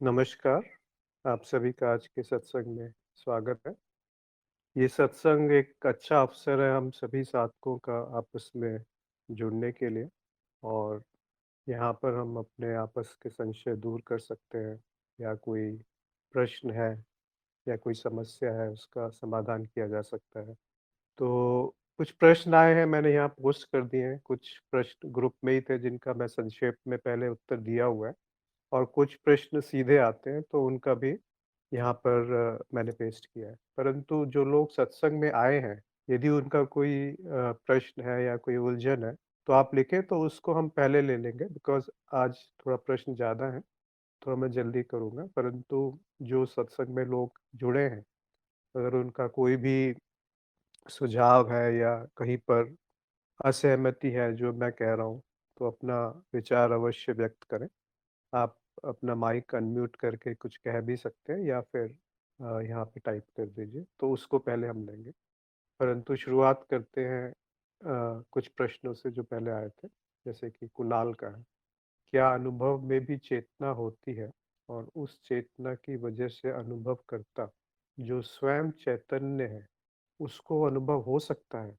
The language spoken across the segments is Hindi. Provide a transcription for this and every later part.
नमस्कार, आप सभी का आज के सत्संग में स्वागत है। ये सत्संग एक अच्छा अवसर है हम सभी साधकों का आपस में जुड़ने के लिए और यहाँ पर हम अपने आपस के संशय दूर कर सकते हैं या कोई प्रश्न है या कोई समस्या है उसका समाधान किया जा सकता है। तो कुछ प्रश्न आए हैं मैंने यहाँ पोस्ट कर दिए हैं, कुछ प्रश्न ग्रुप में ही थे जिनका मैं संक्षेप में पहले उत्तर दिया हुआ है और कुछ प्रश्न सीधे आते हैं तो उनका भी यहाँ पर मैंने पेस्ट किया है। परंतु जो लोग सत्संग में आए हैं, यदि उनका कोई प्रश्न है या कोई उलझन है, तो आप लिखें तो उसको हम पहले ले लेंगे बिकॉज़ आज थोड़ा प्रश्न ज़्यादा है, थोड़ा मैं जल्दी करूँगा। परंतु जो सत्संग में लोग जुड़े हैं, अगर उनका कोई भी सुझाव है या कहीं पर असहमति है जो मैं कह रहा हूँ, तो अपना विचार अवश्य व्यक्त करें। आप अपना माइक अनम्यूट करके कुछ कह भी सकते हैं या फिर यहाँ पे टाइप कर दीजिए, तो उसको पहले हम लेंगे। परंतु शुरुआत करते हैं कुछ प्रश्नों से जो पहले आए थे, जैसे कि कुणाल का है, क्या अनुभव में भी चेतना होती है और उस चेतना की वजह से अनुभवकर्ता, जो स्वयं चैतन्य है, उसको अनुभव हो सकता है?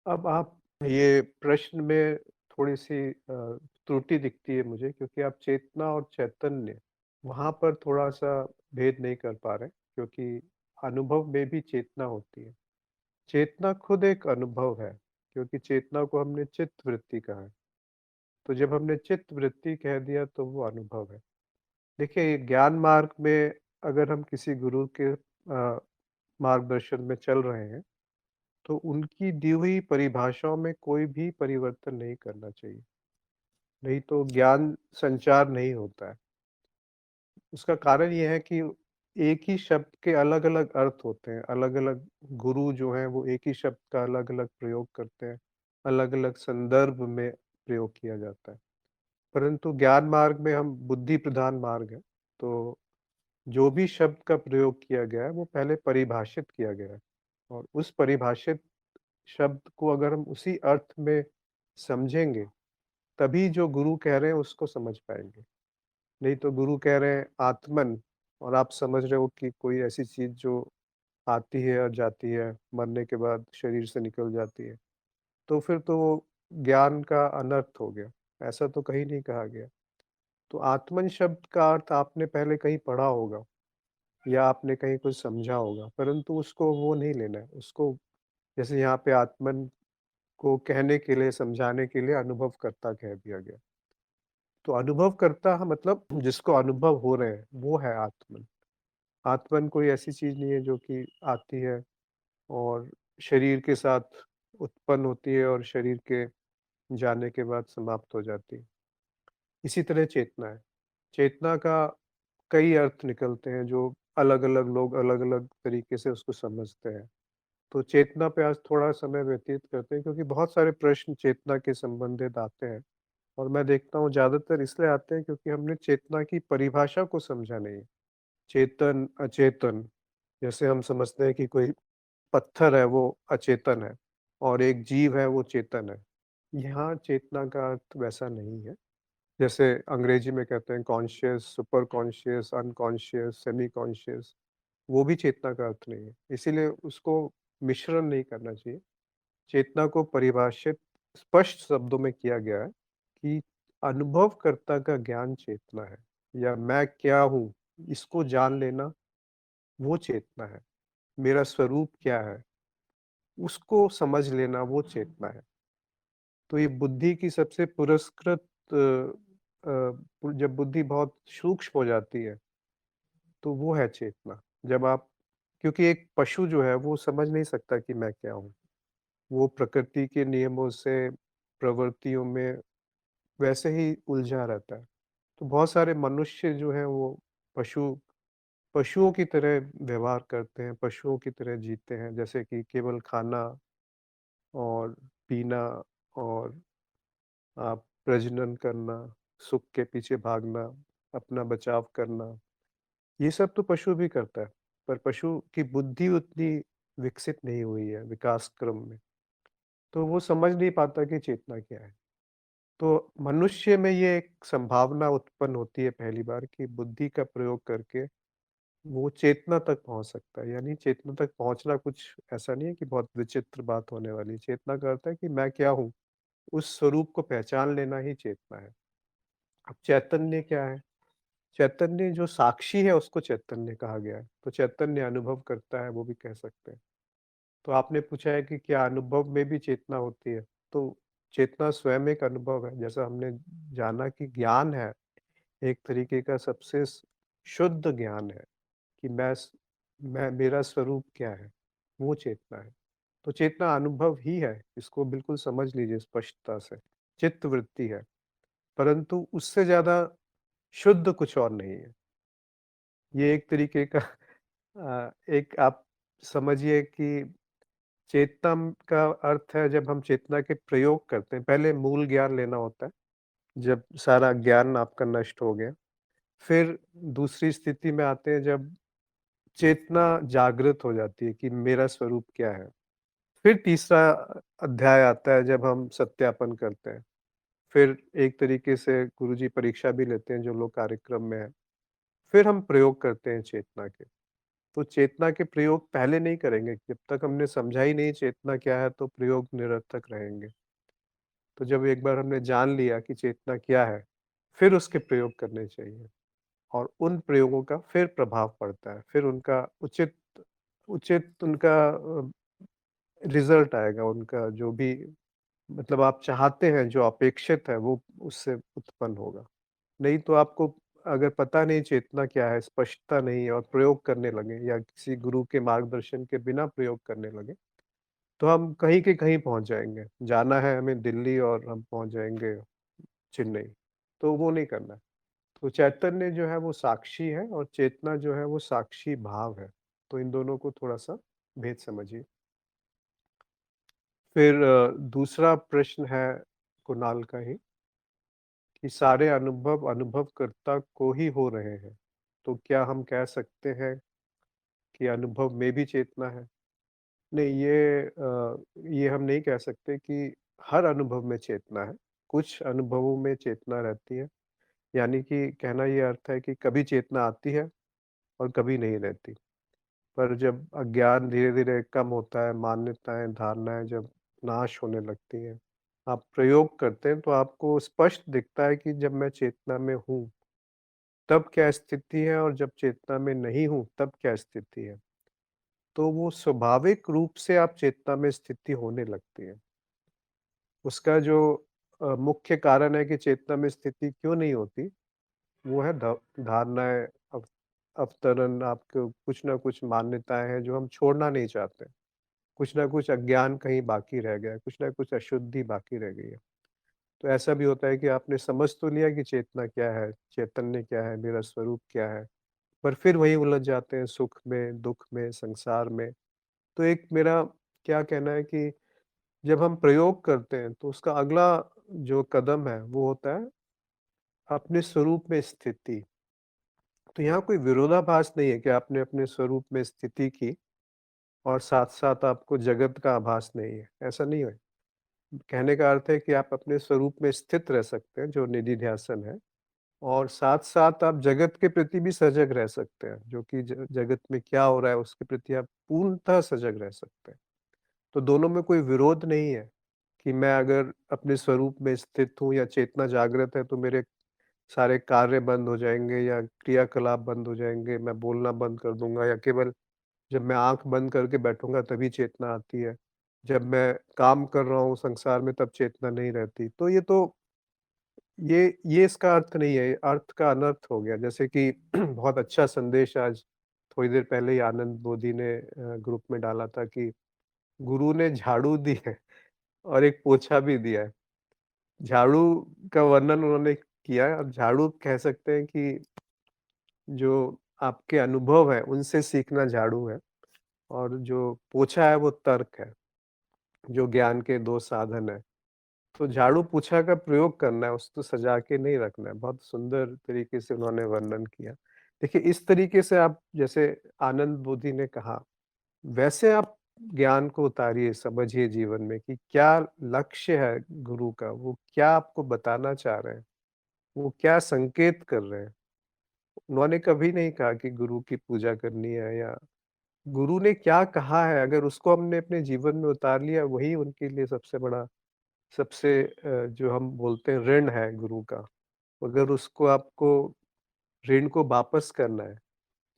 अब आप ये प्रश्न में थोड़ी-सी त्रुटि दिखती है मुझे क्योंकि आप चेतना और चैतन्य वहाँ पर थोड़ा-सा भेद नहीं कर पा रहे क्योंकि अनुभव में भी चेतना होती है। चेतना खुद एक अनुभव है क्योंकि चेतना को हमने चित्त वृत्ति कहा है। तो जब हमने चित्त वृत्ति कह दिया तो वो अनुभव है। देखिए ज्ञान मार्ग में अगर हम किसी गुरु के मार्गदर्शन में चल रहे हैं तो उनकी दी हुई परिभाषाओं में कोई भी परिवर्तन नहीं करना चाहिए, नहीं तो ज्ञान संचार नहीं होता है। उसका कारण ये है कि एक ही शब्द के अलग-अलग अर्थ होते हैं, अलग-अलग गुरु जो हैं वो एक ही शब्द का अलग-अलग प्रयोग करते हैं, अलग-अलग संदर्भ में प्रयोग किया जाता है। परंतु ज्ञान मार्ग में हम बुद्धि प्रधान मार्ग है, तो जो भी शब्द का प्रयोग किया गया है वो पहले परिभाषित किया गया है और उस परिभाषित शब्द को अगर हम उसी अर्थ में समझेंगे, तभी जो गुरु कह रहे हैं उसको समझ पाएँगे। नहीं तो गुरु कह रहे हैं आत्मन और आप समझ रहे हो कि कोई ऐसी चीज़ जो आती है और जाती है, मरने के बाद शरीर से निकल जाती है। तो फिर तो वो ज्ञान का अनर्थ हो गया, ऐसा तो कहीं नहीं कहा गया। तो आत्मन शब्द का अर्थ आपने पहले कहीं पढ़ा होगा या आपने कहीं कुछ समझा होगा, परंतु उसको वो नहीं लेना है, उसको जैसे यहाँ पे आत्मन को कहने के लिए, समझाने के लिए अनुभवकर्ता कह दिया गया। तो अनुभवकर्ता मतलब जिसको अनुभव हो रहे हैं, वो है आत्मन। आत्मन कोई ऐसी चीज़ नहीं है जो कि आती है और शरीर के साथ उत्पन्न होती है और शरीर के जाने के बाद समाप्त हो जाती है। इसी तरह चेतना है। चेतना का कई अर्थ निकलते हैं जो अलग-अलग लोग अलग-अलग तरीके से उसको समझते हैं। तो चेतना पे आज थोड़ा समय व्यतीत करते हैं क्योंकि बहुत सारे प्रश्न चेतना के संबंधित आते हैं और मैं देखता हूँ ज़्यादातर इसलिए आते हैं क्योंकि हमने चेतना की परिभाषा को समझा नहीं है। चेतन, अचेतन, जैसे हम समझते हैं कि कोई पत्थर है वो अचेतन है और एक जीव है वो चेतन है। यहाँ चेतना का अर्थ वैसा नहीं है। जैसे अंग्रेजी में कहते हैं conscious, super conscious, unconscious, semi conscious, वो भी चेतना का अर्थ नहीं है। इसीलिए उसको मिश्रण नहीं करना चाहिए। चेतना को परिभाषित स्पष्ट शब्दों में किया गया है कि अनुभवकर्ता का ज्ञान चेतना है या मैं क्या हूँ, इसको जान लेना वो चेतना है। मेरा स्वरूप क्या है, उसको समझ लेना वो चेतना है। तो ये बुद्धि की सबसे पुरस्कृत जब बुद्धि बहुत सूक्ष्म हो जाती है, तो वो है चेतना। जब आप क्योंकि एक पशु जो है वो समझ नहीं सकता कि मैं क्या हूँ। वो प्रकृति के नियमों से, प्रवृत्तियों में वैसे ही उलझा रहता है। तो बहुत सारे मनुष्य जो हैं वो पशु पशुओं की तरह व्यवहार करते हैं, पशुओं की तरह जीते हैं, जैसे कि केवल खाना और पीना और प्रजनन करना, सुख के पीछे भागना, अपना बचाव करना, ये सब तो पशु भी करता है, पर पशु की बुद्धि उतनी विकसित नहीं हुई है विकास क्रम में, तो वो समझ नहीं पाता कि चेतना क्या है। तो मनुष्य में ये एक संभावना उत्पन्न होती है पहली बार कि बुद्धि का प्रयोग करके वो चेतना तक पहुँच सकता है। यानी चेतना तक पहुँचना कुछ ऐसा नहीं है कि बहुत विचित्र बात होने वाली है। चेतना का अर्थ है कि मैं क्या हूँ? उस स्वरूप को पहचान लेना ही चेतना है। अब चैतन्य क्या है? चैतन्य जो साक्षी है उसको चैतन्य कहा गया है। तो चैतन्य अनुभव करता है वो भी कह सकते हैं। तो आपने पूछा है कि क्या अनुभव में भी चेतना होती है? तो चेतना स्वयं एक अनुभव है। जैसा हमने जाना कि ज्ञान है, एक तरीके का सबसे शुद्ध ज्ञान है कि मैं मेरा स्वरूप क्या है? वो चेतना है। तो चेतना अनुभव ही है, इसको बिल्कुल समझ लीजिए स्पष्टता से। चित्त वृत्ति है, परंतु उससे ज़्यादा शुद्ध कुछ और नहीं है। ये एक तरीके का एक आप समझिए कि चेतना का अर्थ है जब हम चेतना के प्रयोग करते हैं, पहले मूल ज्ञान लेना होता है, जब सारा ज्ञान आपका नष्ट हो गया। फिर दूसरी स्थिति में आते हैं जब चेतना जागृत हो जाती है कि मेरा स्वरूप क्या है। फिर तीसरा अध्याय आता है जब हम सत्यापन करते हैं। फिर एक तरीके से गुरुजी परीक्षा भी लेते हैं जो लोग कार्यक्रम में हैं। फिर हम प्रयोग करते हैं चेतना के। तो चेतना के प्रयोग पहले नहीं करेंगे, जब तक हमने समझा ही नहीं चेतना क्या है तो प्रयोग निरर्थक रहेंगे। तो जब एक बार हमने जान लिया कि चेतना क्या है, फिर उसके प्रयोग करने चाहिए और उन प्रयोगों का फिर प्रभाव पड़ता है। फिर उनका उचित उचित उनका रिज़ल्ट आएगा, उनका जो भी मतलब आप चाहते हैं, जो अपेक्षित है वो उससे उत्पन्न होगा। नहीं तो आपको अगर पता नहीं चेतना क्या है, स्पष्टता नहीं है और प्रयोग करने लगे या किसी गुरु के मार्गदर्शन के बिना प्रयोग करने लगे, तो हम कहीं के कहीं पहुँच जाएँगे। जाना है हमें दिल्ली और हम पहुँच जाएँगे चेन्नई, तो वो नहीं करना है। तो चैतन्य जो है वो साक्षी है और चेतना जो है वो साक्षी भाव है। तो इन दोनों को थोड़ा-सा भेद समझिए। फिर दूसरा प्रश्न है कुणाल का ही कि सारे अनुभव अनुभवकर्ता को ही हो रहे हैं। तो क्या हम कह सकते हैं कि अनुभव में भी चेतना है? नहीं, ये हम नहीं कह सकते कि हर अनुभव में चेतना है। कुछ अनुभवों में चेतना रहती है, यानी कि कहना ये अर्थ है कि कभी चेतना आती है और कभी नहीं रहती। पर जब अज्ञान धीरे-धीरे कम होता है, मान्यताएँ, धारणाएँ जब नाश होने लगती हैं, आप प्रयोग करते हैं तो आपको स्पष्ट दिखता है कि जब मैं चेतना में हूँ, तब क्या स्थिति है और जब चेतना में नहीं हूँ, तब क्या स्थिति है। तो वो स्वाभाविक रूप से आप चेतना में स्थिति होने लगती है। उसका जो मुख्य कारण है कि चेतना में स्थिति क्यों नहीं होती, वो है धारणाएँ, अव अवतरण, आपको कुछ न कुछ मान्यताएँ हैं जो हम छोड़ना नहीं चाहते। कुछ न कुछ अज्ञान कहीं बाकी रह गया है, कुछ न कुछ अशुद्धि बाकी रह गई है। तो ऐसा भी होता है कि आपने समझ तो लिया कि चेतना क्या है, चैतन्य क्या है, मेरा स्वरूप क्या है, पर फिर वही उलझ जाते हैं सुख में, दुःख में, संसार में। तो एक मेरा क्या कहना है कि जब हम प्रयोग करते हैं तो उसका अगला जो कदम है वो होता है अपने स्वरूप में स्थिति। तो यहाँ कोई विरोधाभास नहीं है कि आपने अपने स्वरूप में स्थिति की और साथ-साथ आपको जगत का आभास नहीं है, ऐसा नहीं है। कहने का अर्थ है कि आप अपने स्वरूप में स्थित रह सकते हैं, जो निधिध्यासन है और साथ-साथ आप जगत के प्रति भी सजग रह सकते हैं, जो कि जगत में क्या हो रहा है उसके प्रति आप पूर्णतः सजग रह सकते हैं। तो दोनों में कोई विरोध नहीं है कि मैं अगर अपने स्वरूप में स्थित हूँ या चेतना जागृत है तो मेरे सारे कार्य बंद हो जाएँगे या क्रियाकलाप बंद हो जाएँगे, मैं बोलना बंद कर दूँगा या केवल जब मैं आँख बंद करके बैठूँगा तभी चेतना आती है। जब मैं काम कर रहा हूँ संसार में तब चेतना नहीं रहती। तो ये इसका अर्थ नहीं है, अर्थ का अनर्थ हो गया। जैसे कि बहुत अच्छा संदेश आज थोड़ी देर पहले ही आनंद बोधी ने ग्रुप में डाला था कि गुरु ने झाड़ू दी है और एक पोछा भी दिया है। झाड़ू का वर्णन उन्होंने किया है और झाड़ू कह सकते हैं कि जो आपके अनुभव हैं, उनसे सीखना झाड़ू है और जो पोछा है वो तर्क है, जो ज्ञान के 2 साधन हैं। तो झाड़ू-पोछा का प्रयोग करना है, उसको सजा के नहीं रखना है। बहुत सुंदर तरीके से उन्होंने वर्णन किया। देखिए, इस तरीके से आप जैसे आनंद बोधी ने कहा, वैसे आप ज्ञान को उतारिए, समझिए जीवन में कि क्या लक्ष्य है गुरु का, वो क्या आपको बताना चाह रहे हैं, वो क्या संकेत कर रहे हैं। उन्होंने कभी नहीं कहा कि गुरु की पूजा करनी है या गुरु ने क्या कहा है, अगर उसको हमने अपने जीवन में उतार लिया, वही उनके लिए सबसे बड़ा सबसे जो हम बोलते हैं ऋण है गुरु का। अगर उसको आपको ऋण को वापस करना है,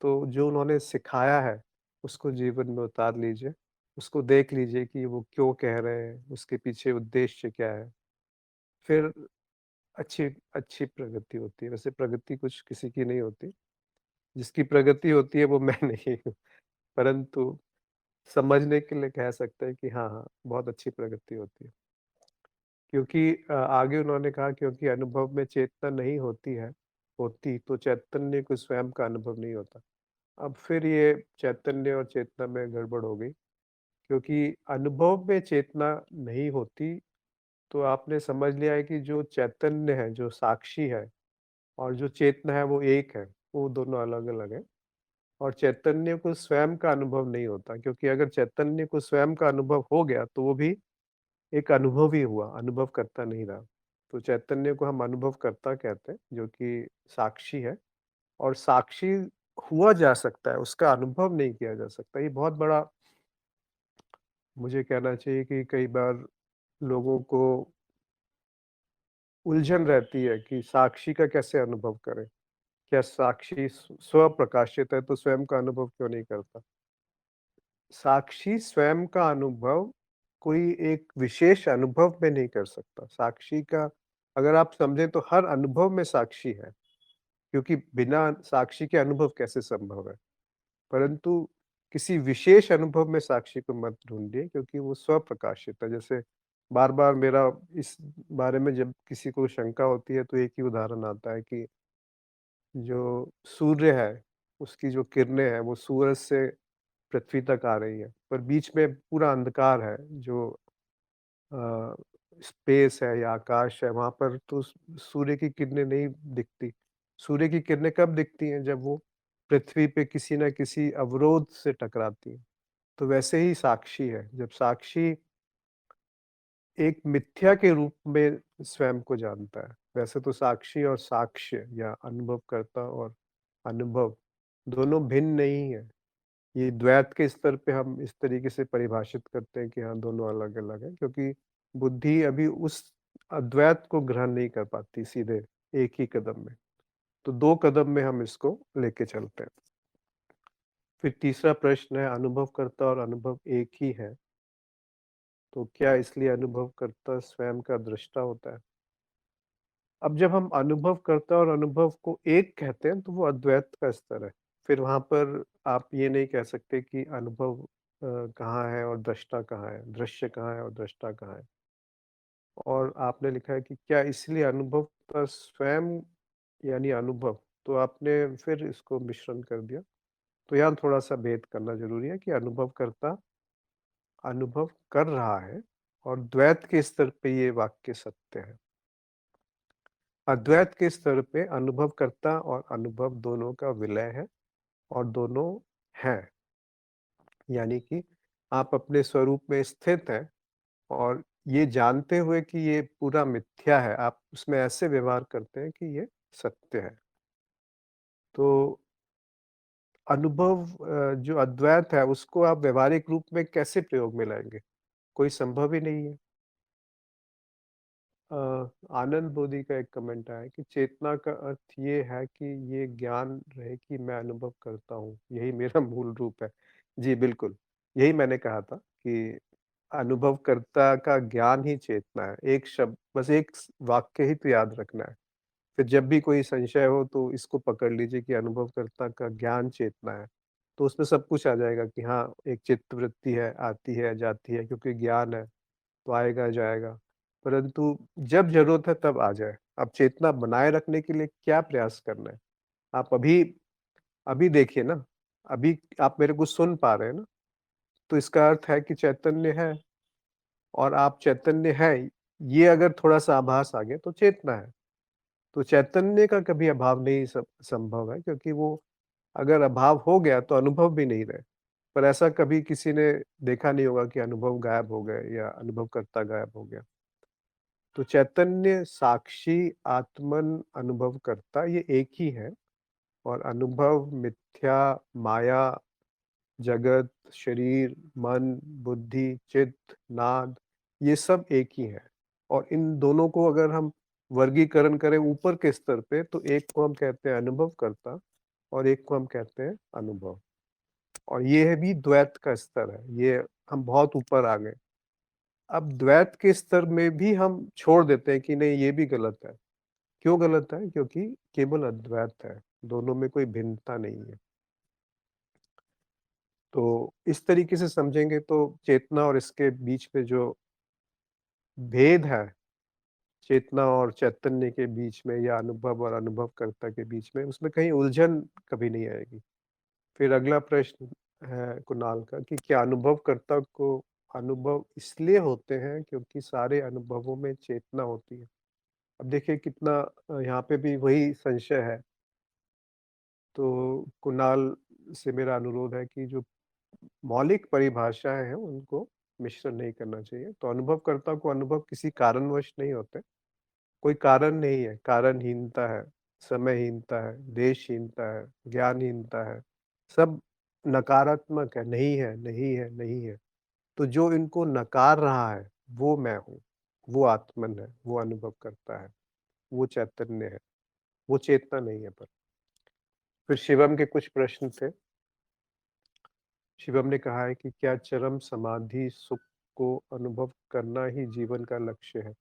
तो जो उन्होंने सिखाया है, उसको जीवन में उतार लीजिए। उसको देख लीजिए कि वो क्यों कह रहे हैं, उसके पीछे उद्देश्य क्या है। फिर अच्छी अच्छी प्रगति होती है। वैसे प्रगति कुछ किसी की नहीं होती, जिसकी प्रगति होती है वो मैं नहीं हूँ। परंतु समझने के लिए कह सकते हैं कि हाँ, हाँ, बहुत अच्छी प्रगति होती है। क्योंकि आगे उन्होंने कहा क्योंकि अनुभव में चेतना नहीं होती तो चैतन्य को स्वयं का अनुभव नहीं होता। अब फिर ये चैतन्य और चेतना में गड़बड़ हो गई, क्योंकि अनुभव में चेतना नहीं होती, तो आपने समझ लिया है कि जो चैतन्य है, जो साक्षी है और जो चेतना है वो एक है, वो दोनों अलग-अलग हैं। और चैतन्य को स्वयं का अनुभव नहीं होता, क्योंकि अगर चैतन्य को स्वयं का अनुभव हो गया, तो वो भी एक अनुभव ही हुआ, अनुभवकर्ता नहीं रहा। तो चैतन्य को हम अनुभवकर्ता कहते हैं, जो कि साक्षी है और साक्षी हुआ जा सकता है, उसका अनुभव नहीं किया जा सकता। ये बहुत बड़ा मुझे कहना चाहिए कि कई बार लोगों को उलझन रहती है कि साक्षी का कैसे अनुभव करें? क्या साक्षी स्वप्रकाशित है तो स्वयं का अनुभव क्यों नहीं करता? साक्षी स्वयं का अनुभव कोई एक विशेष अनुभव में नहीं कर सकता। साक्षी का अगर आप समझें तो हर अनुभव में साक्षी है, क्योंकि बिना साक्षी के अनुभव कैसे संभव है? परंतु किसी विशेष अनुभव में साक्षी को मत ढूँढिए, क्योंकि वो स्वप्रकाशित है। जैसे बार-बार मेरा इस बारे में जब किसी को शंका होती है तो एक ही उदाहरण आता है कि जो सूर्य है, उसकी जो किरणें हैं वो सूरज से पृथ्वी तक आ रही है, पर बीच में पूरा अंधकार है, जो अ, स्पेस है या आकाश है, वहाँ पर तो सूर्य की किरणें नहीं दिखती। सूर्य की किरणें कब दिखती हैं? जब वो पृथ्वी पे किसी न किसी अवरोध से टकराती हैं। तो वैसे ही साक्षी है, जब साक्षी एक मिथ्या के रूप में स्वयं को जानता है। वैसे तो साक्षी और साक्ष्य या अनुभवकर्ता और अनुभव दोनों भिन्न नहीं है। ये द्वैत के स्तर पे हम इस तरीके से परिभाषित करते हैं कि हाँ, दोनों अलग-अलग हैं, क्योंकि बुद्धि अभी उस अद्वैत को ग्रहण नहीं कर पाती सीधे एक ही कदम में। तो 2 कदम में हम इसको लेके चलते हैं। फिर तीसरा प्रश्न है, अनुभवकर्ता और अनुभव एक ही है, तो क्या इसलिए अनुभवकर्ता स्वयं का दृष्टा होता है? अब जब हम अनुभवकर्ता और अनुभव को एक कहते हैं, तो वो अद्वैत का स्तर है। फिर वहाँ पर आप ये नहीं कह सकते कि अनुभव कहाँ है और दृष्टा कहाँ है, दृश्य कहाँ है और दृष्टा कहाँ है। और आपने लिखा है कि क्या इसलिए अनुभव का स्वयं यानी अनुभव, तो आपने फिर इसको मिश्रण कर दिया। तो यहाँ थोड़ा-सा भेद करना ज़रूरी है कि अनुभवकर्ता अनुभव कर रहा है और द्वैत के स्तर पे ये वाक्य सत्य है। अद्वैत के स्तर पे अनुभवकर्ता और अनुभव दोनों का विलय है और दोनों हैं। यानी कि आप अपने स्वरूप में स्थित हैं और ये जानते हुए कि ये पूरा मिथ्या है, आप उसमें ऐसे व्यवहार करते हैं कि ये सत्य है। तो अनुभव जो अद्वैत है, उसको आप व्यावहारिक रूप में कैसे प्रयोग में लाएँगे? कोई संभव ही नहीं है। अ, आनंद बोधि का एक कमेंट आया कि चेतना का अर्थ ये है कि ये ज्ञान रहे कि मैं अनुभव करता हूँ, यही मेरा मूल रूप है। जी, बिल्कुल, यही मैंने कहा था कि अनुभवकर्ता का ज्ञान ही चेतना है। एक शब्द बस एक वाक्य ही तो याद रखना है। फिर जब भी कोई संशय हो तो इसको पकड़ लीजिए कि अनुभवकर्ता का ज्ञान चेतना है। तो उसमें सब कुछ आ जाएगा कि हाँ, एक चित्तवृत्ति है, आती है, जाती है, क्योंकि ज्ञान है। तो आएगा, जाएगा। परंतु जब ज़रूरत है तब आ जाए। अब चेतना बनाए रखने के लिए क्या प्रयास करना है? आप अभी अभी देखिए ना, अभी आप मेरे को सुन पा रहे हैं ना, तो इसका अर्थ है कि चैतन्य है और आप चैतन्य हैं, ये अगर थोड़ा-सा आभास आ गया तो चेतना है। तो चैतन्य का कभी अभाव नहीं संभव है, क्योंकि वो अगर अभाव हो गया तो अनुभव भी नहीं रहे। पर ऐसा कभी किसी ने देखा नहीं होगा कि अनुभव गायब हो गए या अनुभवकर्ता गायब हो गया। तो चैतन्य, साक्षी, आत्मन, अनुभवकर्ता ये एक ही है और अनुभव, मिथ्या, माया, जगत, शरीर, मन, बुद्धि, चित्त, नाद ये सब एक ही है। और इन दोनों को अगर हम वर्गीकरण करें ऊपर के स्तर पे तो एक को हम कहते हैं अनुभवकर्ता और एक को हम कहते हैं अनुभव। और ये है भी द्वैत का स्तर है, ये हम बहुत ऊपर आ गए। अब द्वैत के स्तर में भी हम छोड़ देते हैं कि नहीं ये भी गलत है। क्यों गलत है? क्योंकि केवल अद्वैत है, दोनों में कोई भिन्नता नहीं है। तो इस तरीके से समझेंगे तो चेतना और इसके बीच में जो भेद है, चेतना और चैतन्य के बीच में या अनुभव और अनुभवकर्ता के बीच में, उसमें कहीं उलझन कभी नहीं आएगी। फिर अगला प्रश्न है कुणाल का कि क्या अनुभवकर्ता को अनुभव इसलिए होते हैं क्योंकि सारे अनुभवों में चेतना होती है? अब देखिए कितना यहाँ पे भी वही संशय है। तो कुणाल से मेरा अनुरोध है कि जो मौलिक परिभाषाएँ हैं उनको मिश्रण नहीं करना चाहिए। तो अनुभवकर्ता को अनुभव किसी कारणवश नहीं होते। कोई कारण नहीं है, कारणहीनता है, समयहीनता है, देशहीनता है, ज्ञानहीनता है, सब नकारात्मक है, नहीं है, नहीं है, नहीं है। तो जो इनको नकार रहा है, वो मैं हूँ, वो आत्मन है, वो अनुभव करता है, वो चैतन्य है, वो चेतना नहीं है पर। फिर शिवम के कुछ प्रश्न थे। शिवम ने कहा है कि क्या चरम समाधि सुख को अनुभव करना ही जीवन का लक्ष्य है?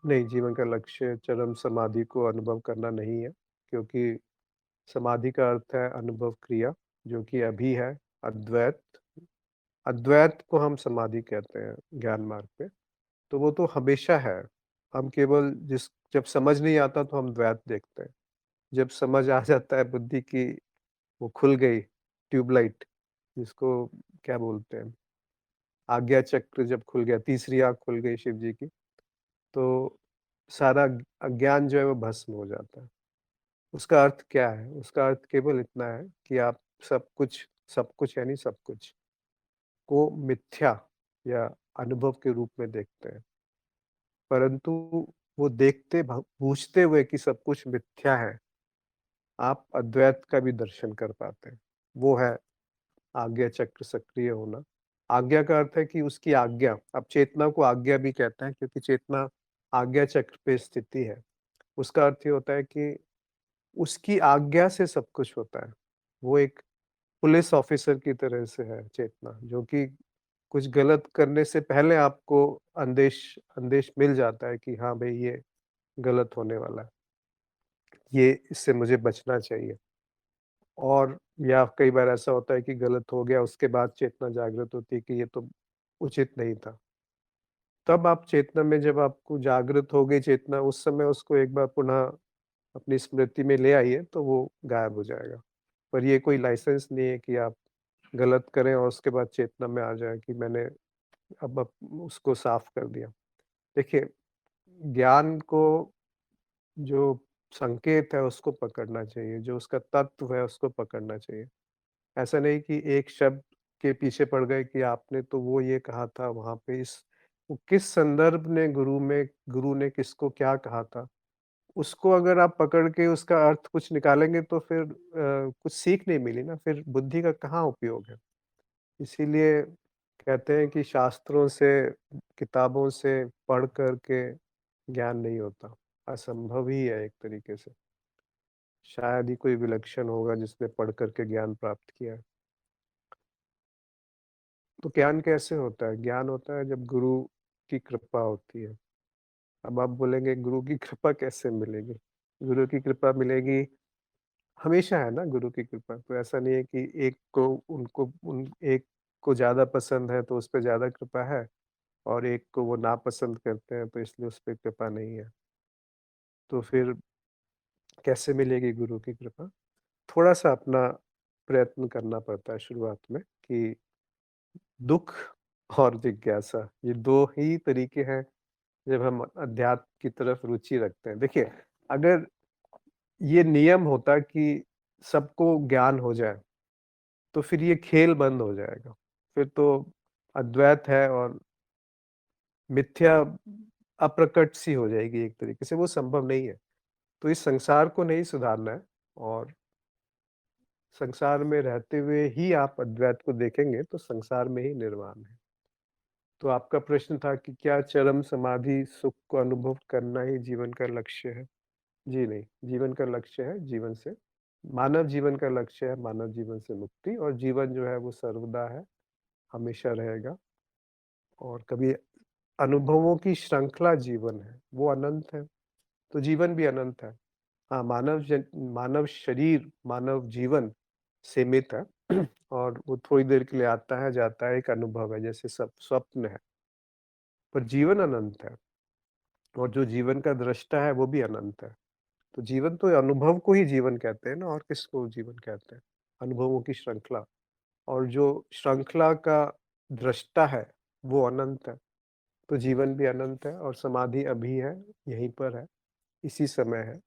नहीं, जीवन का लक्ष्य चरम समाधि को अनुभव करना नहीं है, क्योंकि समाधि का अर्थ है अनुभव क्रिया, जो कि अभी है, अद्वैत। अद्वैत को हम समाधि कहते हैं ज्ञान मार्ग पे, तो वो तो हमेशा है। हम केवल जिस जब समझ नहीं आता तो हम द्वैत देखते हैं। जब समझ आ जाता है बुद्धि की वो खुल गई ट्यूबलाइट, जिसको क्या बोलते हैं, आज्ञा चक्र जब खुल गया, तीसरी आँख खुल गई शिव जी की, तो सारा अज्ञान जो है वो भस्म हो जाता है। उसका अर्थ क्या है? उसका अर्थ केवल इतना है कि आप सब कुछ यानी सब कुछ को मिथ्या या अनुभव के रूप में देखते हैं। परंतु वो देखते बूझते हुए कि सब कुछ मिथ्या है, आप अद्वैत का भी दर्शन कर पाते हैं। वो है आज्ञा चक्र सक्रिय होना। आज्ञा का अर्थ है कि उसकी आज्ञा, अब चेतना को आज्ञा भी कहते हैं क्योंकि चेतना आज्ञा चक्र पे स्थिति है। उसका अर्थ ये होता है कि उसकी आज्ञा से सब कुछ होता है। वो एक पुलिस ऑफिसर की तरह से है चेतना, जो कि कुछ गलत करने से पहले आपको अंदेश अंदेश मिल जाता है कि हाँ भाई ये गलत होने वाला है। ये इससे मुझे बचना चाहिए। और या कई बार ऐसा होता है कि गलत हो गया, उसके बाद चेतना जागृत होती है कि ये तो उचित नहीं था। तब आप चेतना में जब आपको जागृत हो गई चेतना, उस समय उसको एक बार पुनः अपनी स्मृति में ले आइए, तो वो गायब हो जाएगा। पर ये कोई लाइसेंस नहीं है कि आप गलत करें और उसके बाद चेतना में आ जाएँ कि मैंने अब उसको साफ कर दिया। देखिए, ज्ञान को जो संकेत है उसको पकड़ना चाहिए, जो उसका तत्व है उसको पकड़ना चाहिए। ऐसा नहीं कि एक शब्द के पीछे पड़ गए कि आपने तो वो ये कहा था वहाँ पे इस वो किस संदर्भ ने गुरु ने किसको क्या कहा था, उसको अगर आप पकड़ के उसका अर्थ कुछ निकालेंगे तो फिर कुछ सीख नहीं मिली ना, फिर बुद्धि का कहाँ उपयोग है। इसीलिए कहते हैं कि शास्त्रों से, किताबों से पढ़ कर के ज्ञान नहीं होता, असंभव ही है एक तरीके से। शायद ही कोई विलक्षण होगा जिसने पढ़ कर के ज्ञान प्राप्त किया है। तो ज्ञान कैसे होता है? ज्ञान होता है जब गुरु की कृपा होती है। अब आप बोलेंगे गुरु की कृपा कैसे मिलेगी? गुरु की कृपा मिलेगी, हमेशा है ना गुरु की कृपा, तो ऐसा नहीं है कि एक को ज़्यादा पसंद है तो उस पे ज़्यादा कृपा है और एक को वो नापसंद करते हैं तो इसलिए उस पे कृपा नहीं है। तो फिर कैसे मिलेगी गुरु की कृपा? थोड़ा-सा अपना प्रयत्न करना पड़ता है शुरुआत में कि दुःख और जिज्ञासा, ये 2 ही तरीके हैं जब हम अध्यात्म की तरफ रुचि रखते हैं। देखिए, अगर ये नियम होता कि सबको ज्ञान हो जाए, तो फिर ये खेल बंद हो जाएगा। फिर तो अद्वैत है और मिथ्या अप्रकट सी हो जाएगी एक तरीके से, वो संभव नहीं है। तो इस संसार को नहीं सुधारना है और संसार में रहते हुए ही आप अद्वैत को देखेंगे तो संसार में ही निर्वाण है। तो आपका प्रश्न था कि क्या चरम समाधि सुख को अनुभव करना ही जीवन का लक्ष्य है? जी नहीं, जीवन का लक्ष्य है जीवन से मानव जीवन का लक्ष्य है मानव जीवन से मुक्ति और जीवन जो है वो सर्वदा है, हमेशा रहेगा और कभी अनुभवों की श्रृंखला जीवन है, वो अनंत है, तो जीवन भी अनंत है। हाँ, मानव शरीर, मानव जीवन सीमित है और वो थोड़ी देर के लिए आता है, जाता है, एक अनुभव है, जैसे सब स्वप्न है। पर जीवन अनंत है और जो जीवन का दृष्टा है, वो भी अनंत है। तो जीवन तो अनुभव को ही जीवन कहते हैं ना और किसको जीवन कहते हैं? अनुभवों की श्रृंखला और जो श्रृंखला का दृष्टा है, वो अनंत है। तो जीवन भी अनंत है और समाधि अभी है, यहीं पर है, इसी समय है,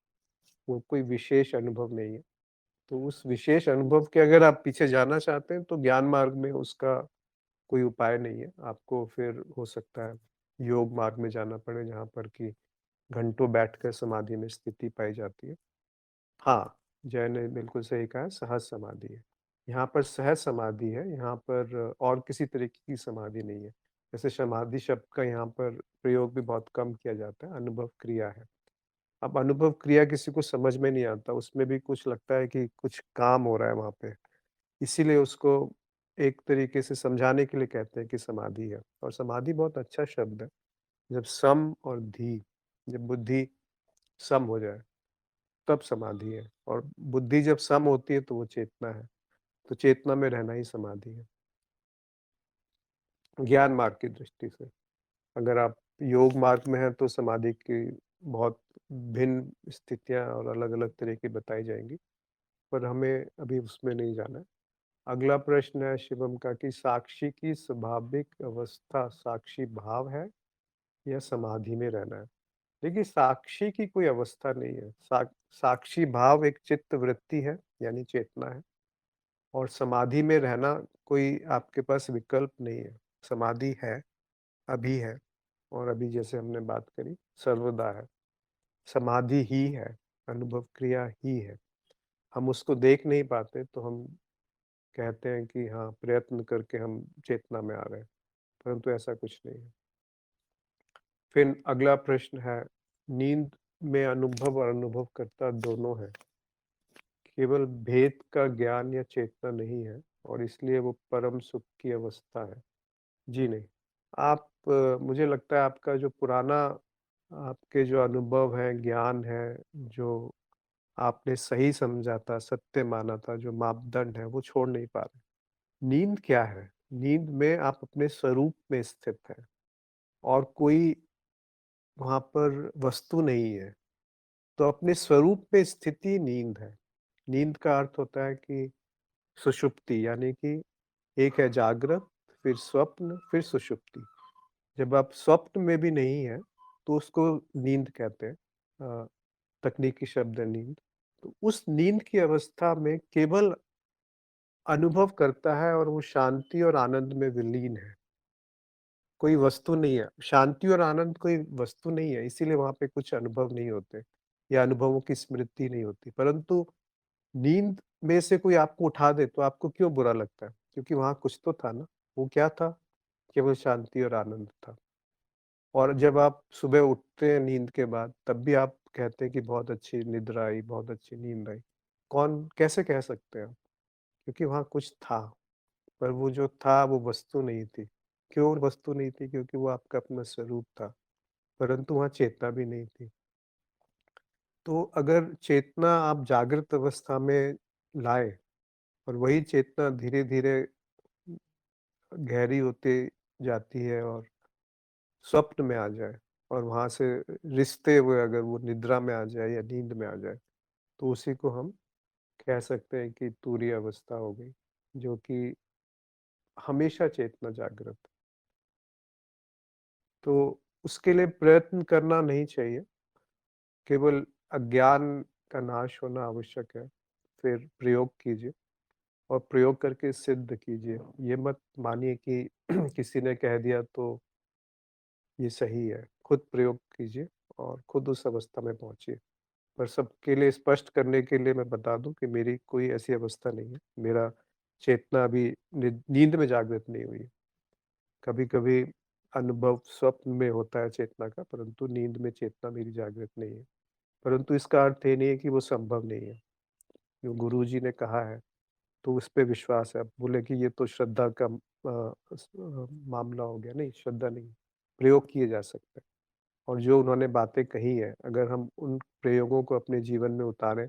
वो कोई विशेष अनुभव नहीं है। तो उस विशेष अनुभव के अगर आप पीछे जाना चाहते हैं, तो ज्ञान मार्ग में उसका कोई उपाय नहीं है। आपको फिर हो सकता है योग मार्ग में जाना पड़े, जहाँ पर कि घंटों बैठकर समाधि में स्थिति पाई जाती है। हाँ, जय ने बिल्कुल सही कहा, सहज समाधि है। यहाँ पर सहज समाधि है, यहाँ पर और किसी तरीके की समाधि नहीं है। जैसे समाधि शब्द का यहाँ पर प्रयोग भी बहुत कम किया जाता है, अनुभव क्रिया है। अब अनुभव क्रिया किसी को समझ में नहीं आता, उसमें भी कुछ लगता है कि कुछ काम हो रहा है वहाँ पे। इसीलिए उसको एक तरीके से समझाने के लिए कहते हैं कि समाधि है और समाधि बहुत अच्छा शब्द है। जब सम और धी, जब बुद्धि सम हो जाए, तब समाधि है और बुद्धि जब सम होती है तो वो चेतना है। तो चेतना में रहना ही समाधि है, ज्ञान मार्ग की दृष्टि से। अगर आप योग मार्ग में हैं तो समाधि की बहुत भिन्न स्थितियाँ और अलग-अलग तरह की बताई जाएँगी, पर हमें अभी उसमें नहीं जाना है। अगला प्रश्न है शिवम का कि साक्षी की स्वाभाविक अवस्था साक्षी भाव है या समाधि में रहना है? देखिए, साक्षी की कोई अवस्था नहीं है। साक्षी भाव एक चित्त वृत्ति है, यानी चेतना है और समाधि में रहना कोई आपके पास विकल्प नहीं है। समाधि है, अभी है और अभी जैसे हमने बात करी सर्वदा है। समाधि ही है, अनुभव क्रिया ही है। हम उसको देख नहीं पाते तो हम कहते हैं कि हाँ, प्रयत्न करके हम चेतना में आ गए, परंतु ऐसा कुछ नहीं है। फिर अगला प्रश्न है, नींद में अनुभव और अनुभवकर्ता दोनों हैं। केवल भेद का ज्ञान या चेतना नहीं है और इसलिए वो परम सुख की अवस्था है। जी नहीं। आप मुझे लगता है आपका जो पुराना आपके जो अनुभव है, ज्ञान है, जो आपने सही समझा था, सत्य माना था, जो मापदंड है, वो छोड़ नहीं पा रहे। नींद क्या है? नींद में आप अपने स्वरूप में स्थित हैं और कोई वहाँ पर वस्तु नहीं है। तो अपने स्वरूप में स्थिति नींद है। नींद का अर्थ होता है कि सुषुप्ति यानी कि एक है जागृत, फिर स्वप्न, फिर सुषुप्ति। जब आप स्वप्न में भी नहीं हैं, तो उसको नींद कहते हैं। तकनीकी शब्द है नींद। तो उस नींद की अवस्था में केवल अनुभव करता है और वो शांति और आनंद में विलीन है। कोई वस्तु नहीं है। शांति और आनंद कोई वस्तु नहीं है, इसीलिए वहाँ पे कुछ अनुभव नहीं होते या अनुभवों की स्मृति नहीं होती। परंतु नींद में से कोई आपको उठा दे, तो आपको क्यों बुरा लगता है? क्योंकि वहाँ कुछ तो था ना। वो क्या था? केवल शांति और आनंद था। और जब आप सुबह उठते हैं नींद के बाद, तब भी आप कहते हैं कि बहुत अच्छी निद्रा आई, बहुत अच्छी नींद आई। कौन कैसे कह सकते हैं आप? क्योंकि वहाँ कुछ था, पर वो जो था वो वस्तु नहीं थी। क्यों वस्तु नहीं थी? क्योंकि वो आपका अपना स्वरूप था, परंतु वहाँ चेतना भी नहीं थी। तो अगर चेतना आप जागृत अवस्था में लाएँ और वही चेतना धीरे-धीरे गहरी होती जाती है और स्वप्न में आ जाए और वहाँ से रिश्ते हुए अगर वो निद्रा में आ जाए या नींद में आ जाए, तो उसी को हम कह सकते हैं कि तुरीय अवस्था हो गई, जो कि हमेशा चेतना जागृत। तो उसके लिए प्रयत्न करना नहीं चाहिए, केवल अज्ञान का नाश होना आवश्यक है, फिर प्रयोग कीजिए। और प्रयोग करके सिद्ध कीजिए। ये मत मानिए कि किसी ने कह दिया तो ये सही है। खुद प्रयोग कीजिए और खुद उस अवस्था में पहुँचिए। पर सबके लिए स्पष्ट करने के लिए मैं बता दूँ कि मेरी कोई ऐसी अवस्था नहीं है। मेरा चेतना अभी नींद में जागृत नहीं हुई है। कभी-कभी अनुभव स्वप्न में होता है चेतना का, परंतु नींद में चेतना मेरी जागृत नहीं है। परंतु इसका अर्थ ये नहीं है कि वो संभव नहीं है। जो गुरुजी ने कहा है, तो उस पे विश्वास है। अब बोले कि ये तो श्रद्धा का मामला हो गया, नहीं श्रद्धा नहीं, प्रयोग किए जा सकते हैं। और जो उन्होंने बातें कही हैं, अगर हम उन प्रयोगों को अपने जीवन में उतारें,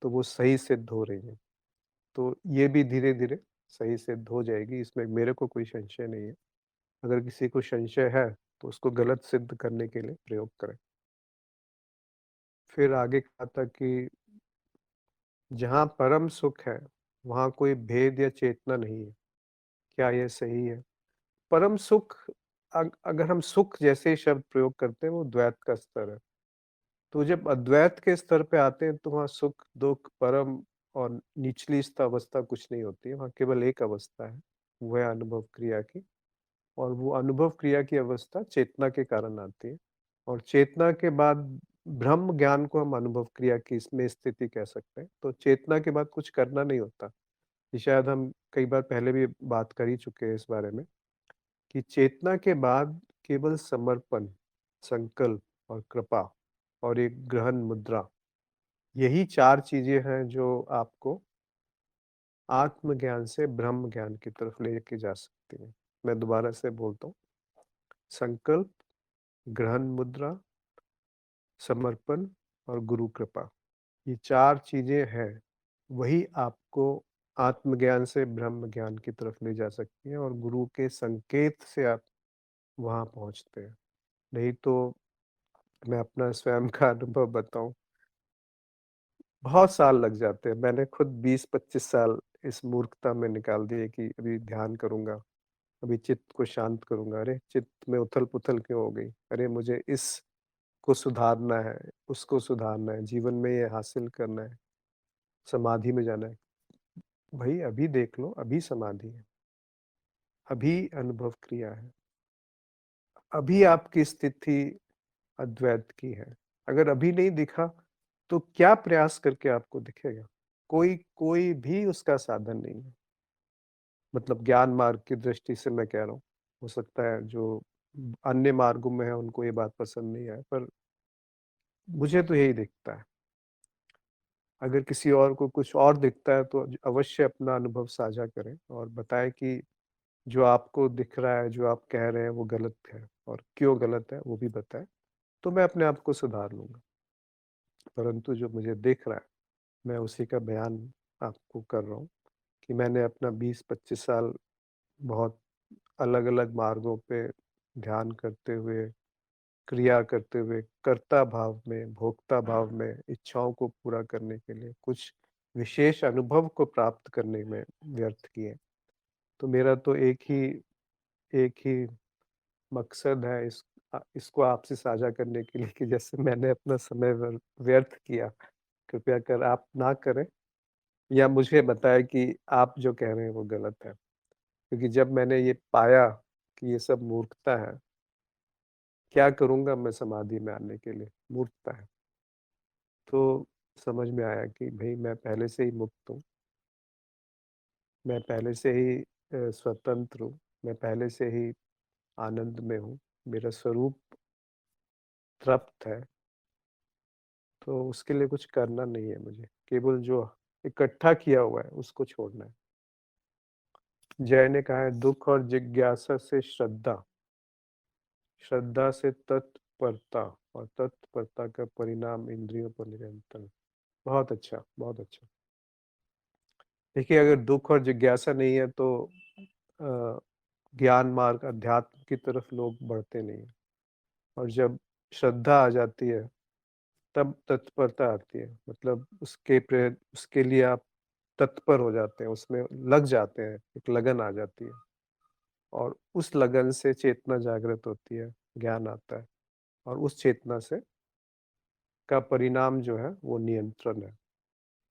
तो वो सही सिद्ध हो रही हैं। तो ये भी धीरे-धीरे सही सिद्ध हो जाएगी, इसमें मेरे को कोई संशय नहीं है। अगर किसी को संशय है, तो उसको गलत सिद्ध करने के लिए प्रयोग करें। फिर आगे कहा था कि जहाँ परम सुख है, वहाँ कोई भेद या चेतना नहीं है। क्या ये सही है? परम सुख अगर हम सुख जैसे शब्द प्रयोग करते हैं, वो द्वैत का स्तर है। तो जब अद्वैत के स्तर पे आते हैं, तो वहाँ सुख, दुःख, परम और निचली अवस्था कुछ नहीं होती है, वहाँ केवल एक अवस्था है, वो है अनुभव क्रिया की। और वो अनुभव क्रिया की अवस्था चेतना के कारण आती है। और चेतना के बाद ब्रह्म ज्ञान को हम अनुभव क्रिया की इसमें स्थिति कह सकते हैं। तो चेतना के बाद कुछ करना नहीं होता। ये शायद हम कई बार पहले भी बात कर ही चुके हैं इस बारे में, कि चेतना के बाद केवल समर्पण, संकल्प और कृपा और एक ग्रहण मुद्रा, यही 4 चीज़ें हैं जो आपको आत्मज्ञान से ब्रह्म ज्ञान की तरफ लेके जा सकती हैं। मैं दोबारा से बोलता हूँ, संकल्प, ग्रहण मुद्रा, समर्पण और गुरु कृपा। ये 4 चीज़ें हैं, वही आपको आत्मज्ञान से ब्रह्म ज्ञान की तरफ ले जा सकती हैं और गुरु के संकेत से आप वहाँ पहुँचते हैं। नहीं तो मैं अपना स्वयं का अनुभव बताऊँ, बहुत साल लग जाते हैं। मैंने खुद 20-25 साल इस मूर्खता में निकाल दिए कि अभी ध्यान करूँगा, अभी चित्त को शांत करूँगा। अरे! चित्त में उथल-पुथल क्यों हो गई? अरे! मुझे इसको सुधारना है, उसको सुधारना है, जीवन में ये हासिल करना है, समाधि में जाना है। भई अभी देख लो, अभी समाधि है, अभी अनुभव क्रिया है, अभी आपकी स्थिति अद्वैत की है। अगर अभी नहीं दिखा, तो क्या प्रयास करके आपको दिखेगा? कोई कोई भी उसका साधन नहीं है। मतलब ज्ञान मार्ग की दृष्टि से मैं कह रहा हूँ। हो सकता है जो अन्य मार्गों में है उनको ये बात पसंद नहीं आए, पर मुझे तो यही दिखता है। अगर किसी और को कुछ और दिखता है तो अवश्य अपना अनुभव साझा करें और बताएँ कि जो आपको दिख रहा है, जो आप कह रहे हैं वो गलत है और क्यों गलत है वो भी बताएँ। तो मैं अपने आप को सुधार लूँगा। परंतु जो मुझे दिख रहा है, मैं उसी का बयान आपको कर रहा हूँ कि मैंने अपना 20-25 साल बहुत अलग-अलग मार्गों पे ध्यान करते हुए, क्रिया करते हुए, कर्ता भाव में, भोक्ता भाव में, इच्छाओं को पूरा करने के लिए, कुछ विशेष अनुभव को प्राप्त करने में व्यर्थ किए। तो मेरा तो एक ही मकसद है इसको आपसे साझा करने के लिए कि जैसे मैंने अपना समय व्यर्थ किया, कृपया कर आप ना करें या मुझे बताएँ कि आप जो कह रहे हैं वो गलत है। क्योंकि जब मैंने ये पाया कि ये सब मूर्खता है, क्या करूँगा मैं समाधि में आने के लिए? मूर्खता है। तो समझ में आया कि भई मैं पहले से ही मुक्त हूँ, मैं पहले से ही स्वतंत्र हूँ, मैं पहले से ही आनंद में हूँ, मेरा स्वरूप तृप्त है, तो उसके लिए कुछ करना नहीं है मुझे, केवल जो इकट्ठा किया हुआ है उसको छोड़ना है। जय ने कहा है दुःख और जिज्ञासा से श्रद्धा, श्रद्धा से तत्परता और तत्परता का परिणाम इंद्रियों पर नियंत्रण। बहुत अच्छा, बहुत अच्छा। देखिए अगर दुःख और जिज्ञासा नहीं है तो अ, ज्ञान मार्ग, अध्यात्म की तरफ लोग बढ़ते नहीं हैं और जब श्रद्धा आ जाती है, तब तत्परता आती है। मतलब उसके लिए आप तत्पर हो जाते हैं, उसमें लग जाते हैं, एक लगन आ जाती है और उस लगन से चेतना जागृत होती है, ज्ञान आता है और उस चेतना से का परिणाम जो है वो नियंत्रण है।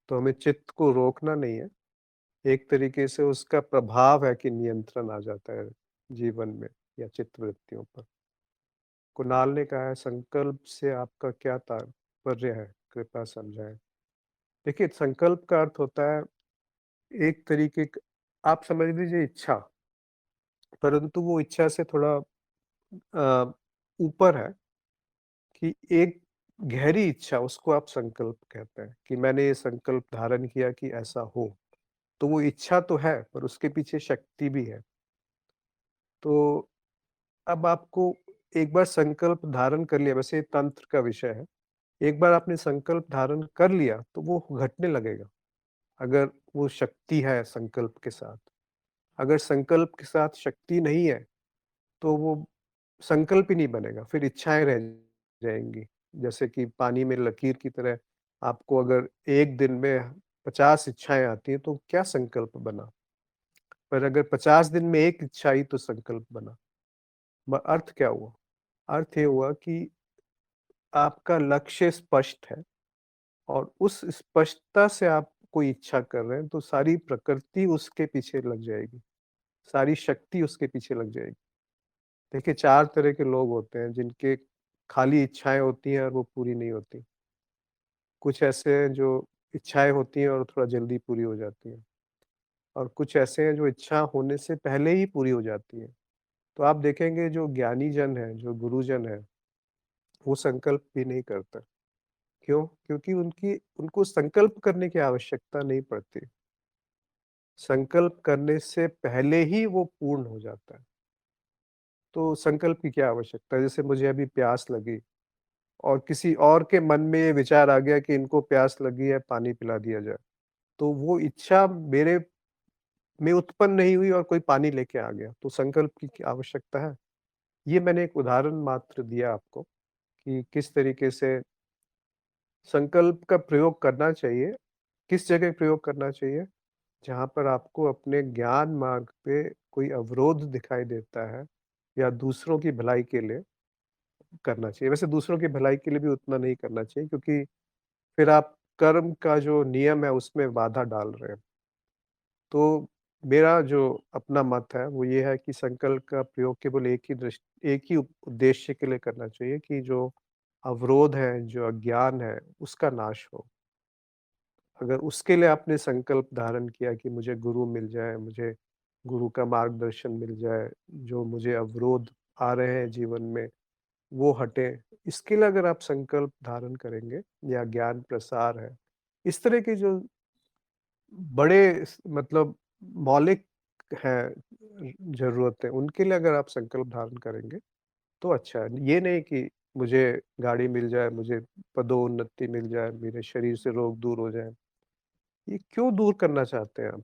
तो हमें चित्त को रोकना नहीं है, एक तरीके से उसका प्रभाव है कि नियंत्रण आ जाता है जीवन में या चित्तवृत्तियों पर। कुणाल ने कहा है संकल्प से आपका क्या तात्पर्य है? कृपया समझाएँ। देखिए संकल्प का अर्थ होता है एक तरीके क आप समझ लीजिए इच्छा, परंतु वो इच्छा से थोड़ा ऊपर है कि एक गहरी इच्छा उसको आप संकल्प कहते हैं कि मैंने ये संकल्प धारण किया कि ऐसा हो। तो वो इच्छा तो है पर उसके पीछे शक्ति भी है। तो अब आपको एक बार संकल्प धारण कर लिया वैसे ये तंत्र का विषय है। एक बार आपने संकल्प धारण कर लिया तो वो घटने लगेगा, अगर वो शक्ति है संकल्प के साथ। अगर संकल्प के साथ शक्ति नहीं है, तो वो संकल्प ही नहीं बनेगा, फिर इच्छाएँ रह जाएँगी। जैसे कि पानी में लकीर की तरह आपको अगर 1 दिन में 50 इच्छाएँ आती हैं, तो क्या संकल्प बना? पर अगर 50 दिन में 1 इच्छा आई तो संकल्प बना। अर्थ क्या हुआ? अर्थ ये हुआ कि आपका लक्ष्य स्पष्ट है और उस स्पष्टता से आप कोई इच्छा कर रहे हैं, तो सारी प्रकृति उसके पीछे लग जाएगी, सारी शक्ति उसके पीछे लग जाएगी। देखिए 4 तरह के लोग होते हैं जिनके खाली इच्छाएँ होती हैं और वो पूरी नहीं होती। कुछ ऐसे हैं जो इच्छाएँ होती हैं और थोड़ा जल्दी पूरी हो जाती हैं और कुछ ऐसे हैं जो इच्छा होने से पहले ही पूरी हो जाती हैं। तो आप देखेंगे जो ज्ञानी जन हैं, जो गुरुजन हैं, वो संकल्प भी नहीं करते। क्यों? क्योंकि उनको संकल्प करने की आवश्यकता नहीं पड़ती। संकल्प करने से पहले ही वो पूर्ण हो जाता है। तो संकल्प की क्या आवश्यकता है? जैसे मुझे अभी प्यास लगी और किसी और के मन में ये विचार आ गया कि इनको प्यास लगी है, पानी पिला दिया जाए। तो वो इच्छा मेरे में उत्पन्न नहीं हुई और कोई पानी लेके आ गया, तो संकल्प की क्या आवश्यकता है? ये मैंने एक उदाहरण मात्र दिया आपको कि किस तरीके से संकल्प का प्रयोग करना चाहिए, किस जगह प्रयोग करना चाहिए, जहाँ पर आपको अपने ज्ञान मार्ग पे कोई अवरोध दिखाई देता है या दूसरों की भलाई के लिए करना चाहिए। वैसे दूसरों की भलाई के लिए भी उतना नहीं करना चाहिए क्योंकि फिर आप कर्म का जो नियम है उसमें बाधा डाल रहे हैं। तो मेरा जो अपना मत है वो ये है कि संकल्प का प्रयोग केवल एक ही उद्देश्य के लिए करना चाहिए कि जो अवरोध है, जो अज्ञान है, उसका नाश हो। अगर उसके लिए आपने संकल्प धारण किया कि मुझे गुरु मिल जाए, मुझे गुरु का मार्गदर्शन मिल जाए, जो मुझे अवरोध आ रहे हैं जीवन में, वो हटें। इसके लिए अगर आप संकल्प धारण करेंगे या ज्ञान प्रसार है, इस तरह के जो बड़े मतलब मौलिक हैं ज़रूरतें, उनके लिए अगर आप संकल्प धारण करेंगे, तो अच्छा है। ये नहीं कि मुझे गाड़ी मिल जाए, मुझे पदोन्नति मिल जाए, मेरे शरीर से रोग दूर हो जाएँ। ये क्यों दूर करना चाहते हैं आप?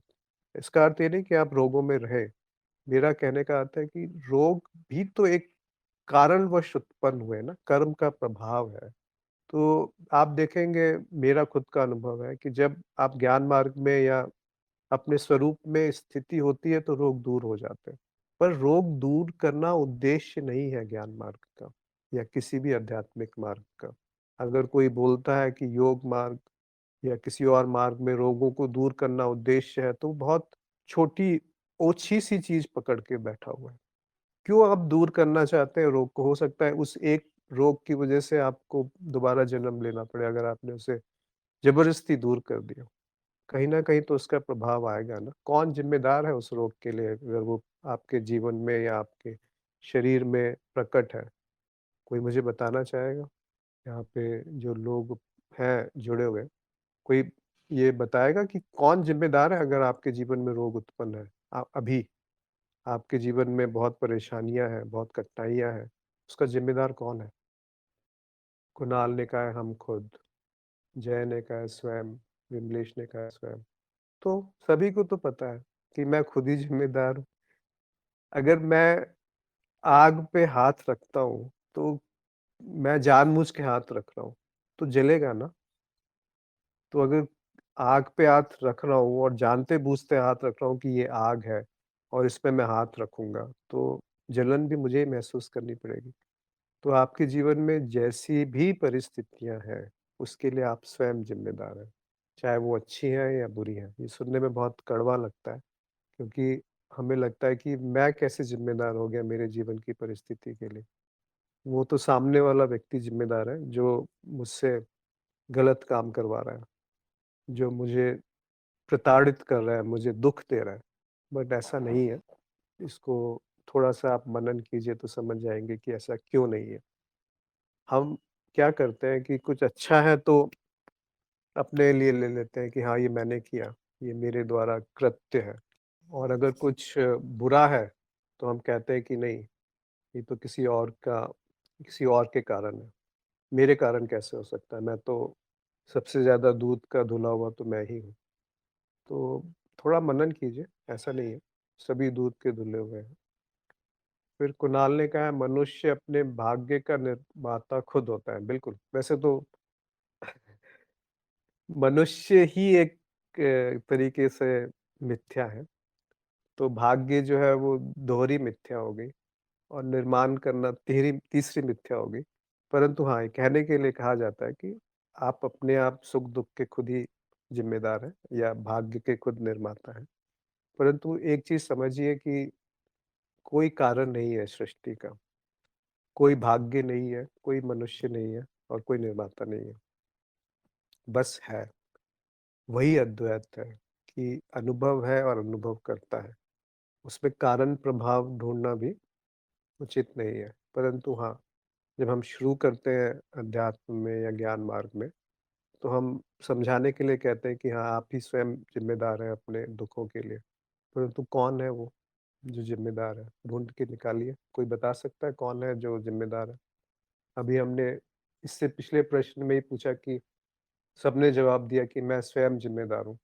इसका अर्थ ये नहीं कि आप रोगों में रहें। मेरा कहने का अर्थ है कि रोग भी तो एक कारणवश उत्पन्न हुए ना, कर्म का प्रभाव है। तो आप देखेंगे मेरा खुद का अनुभव है कि जब आप ज्ञान मार्ग में या अपने स्वरूप में स्थिति होती है तो रोग दूर हो जाते हैं। पर रोग दूर करना उद्देश्य नहीं है ज्ञान मार्ग का या किसी भी आध्यात्मिक मार्ग का। अगर कोई बोलता है कि योग मार्ग या किसी और मार्ग में रोगों को दूर करना उद्देश्य है, तो बहुत छोटी ओछी-सी चीज़ पकड़ के बैठा हुआ है। क्यों आप दूर करना चाहते हैं रोग को? हो सकता है उस एक रोग की वजह से आपको दोबारा जन्म लेना पड़े अगर आपने उसे ज़बरदस्ती दूर कर दिया। कहीं न कहीं तो उसका प्रभाव आएगा ना। कौन ज़िम्मेदार है उस रोग के लिए अगर वो आपके जीवन में या आपके शरीर में प्रकट है? कोई मुझे बताना चाहेगा? यहाँ पे जो लोग हैं जुड़े हुए, कोई ये बताएगा कि कौन ज़िम्मेदार है अगर आपके जीवन में रोग उत्पन्न है? अभी आपके जीवन में बहुत परेशानियाँ हैं, बहुत कठिनाइयाँ हैं, उसका ज़िम्मेदार कौन है? कुणाल ने कहा है हम खुद, जय ने कहा है स्वयं, विमलेश ने कहा है स्वयं। तो सभी को तो पता है कि मैं खुद ही ज़िम्मेदार हूँ। अगर मैं आग पे हाथ रखता हूँ, तो मैं जानबूझ के हाथ रख रहा हूँ, तो जलेगा ना। तो अगर आग पे हाथ रख रहा हूँ और जानते-बूझते हाथ रख रहा हूँ कि ये आग है और इस पे मैं हाथ रखूँगा, तो जलन भी मुझे ही महसूस करनी पड़ेगी। तो आपके जीवन में जैसी भी परिस्थितियाँ हैं, उसके लिए आप स्वयं ज़िम्मेदार हैं। चाहे वो अच्छी हैं या बुरी हैं। ये सुनने में बहुत कड़वा लगता है, क्योंकि हमें लगता है कि मैं कैसे ज़िम्मेदार हो गया मेरे जीवन की परिस्थिति के लिए। वो तो सामने वाला व्यक्ति ज़िम्मेदार है, जो मुझसे गलत काम करवा रहा है, जो मुझे प्रताड़ित कर रहा है, मुझे दुःख दे रहा है। बट ऐसा नहीं है। इसको थोड़ा-सा आप मनन कीजिए तो समझ जाएँगे कि ऐसा क्यों नहीं है। हम क्या करते हैं कि कुछ अच्छा है तो अपने लिए ले लेते हैं कि हाँ, ये मैंने किया, ये मेरे द्वारा कृत्य है। और अगर कुछ बुरा है, तो हम कहते हैं कि नहीं, ये तो किसी और के कारण है। मेरे कारण कैसे हो सकता है? मैं तो सबसे ज़्यादा दूध का धुला हुआ तो मैं ही हूँ। तो थोड़ा मनन कीजिए, ऐसा नहीं है, सभी दूध के धुले हुए हैं। फिर कुणाल ने कहा है मनुष्य अपने भाग्य का निर्माता खुद होता है, बिल्कुल। वैसे तो मनुष्य ही एक तरीके से मिथ्या है, तो भाग्य जो है वो दोहरी मिथ्या हो गई और निर्माण करना तिहरी तीसरी मिथ्या हो गई। परंतु हाँ, ये कहने के लिए कहा जाता है कि आप अपने आप सुख-दुःख के खुद ही ज़िम्मेदार हैं या भाग्य के खुद निर्माता हैं। परंतु एक चीज़ समझिए कि कोई कारण नहीं है सृष्टि का, कोई भाग्य नहीं है, कोई मनुष्य नहीं है और कोई निर्माता नहीं है, बस है। वही अद्वैत है कि अनुभव है और अनुभव करता है। उसमें कारण-प्रभाव ढूँढना भी उचित नहीं है। परंतु हाँ, जब हम शुरू करते हैं अध्यात्म में या ज्ञान मार्ग में, तो हम समझाने के लिए कहते हैं कि हाँ, आप ही स्वयं ज़िम्मेदार हैं अपने दुखों के लिए। परंतु कौन है वो जो ज़िम्मेदार है? ढूँढ के निकालिए। कोई बता सकता है कौन है जो ज़िम्मेदार है? अभी हमने इससे पिछले प्रश्न में ही पूछा कि सबने जवाब दिया कि मैं स्वयं ज़िम्मेदार हूँ।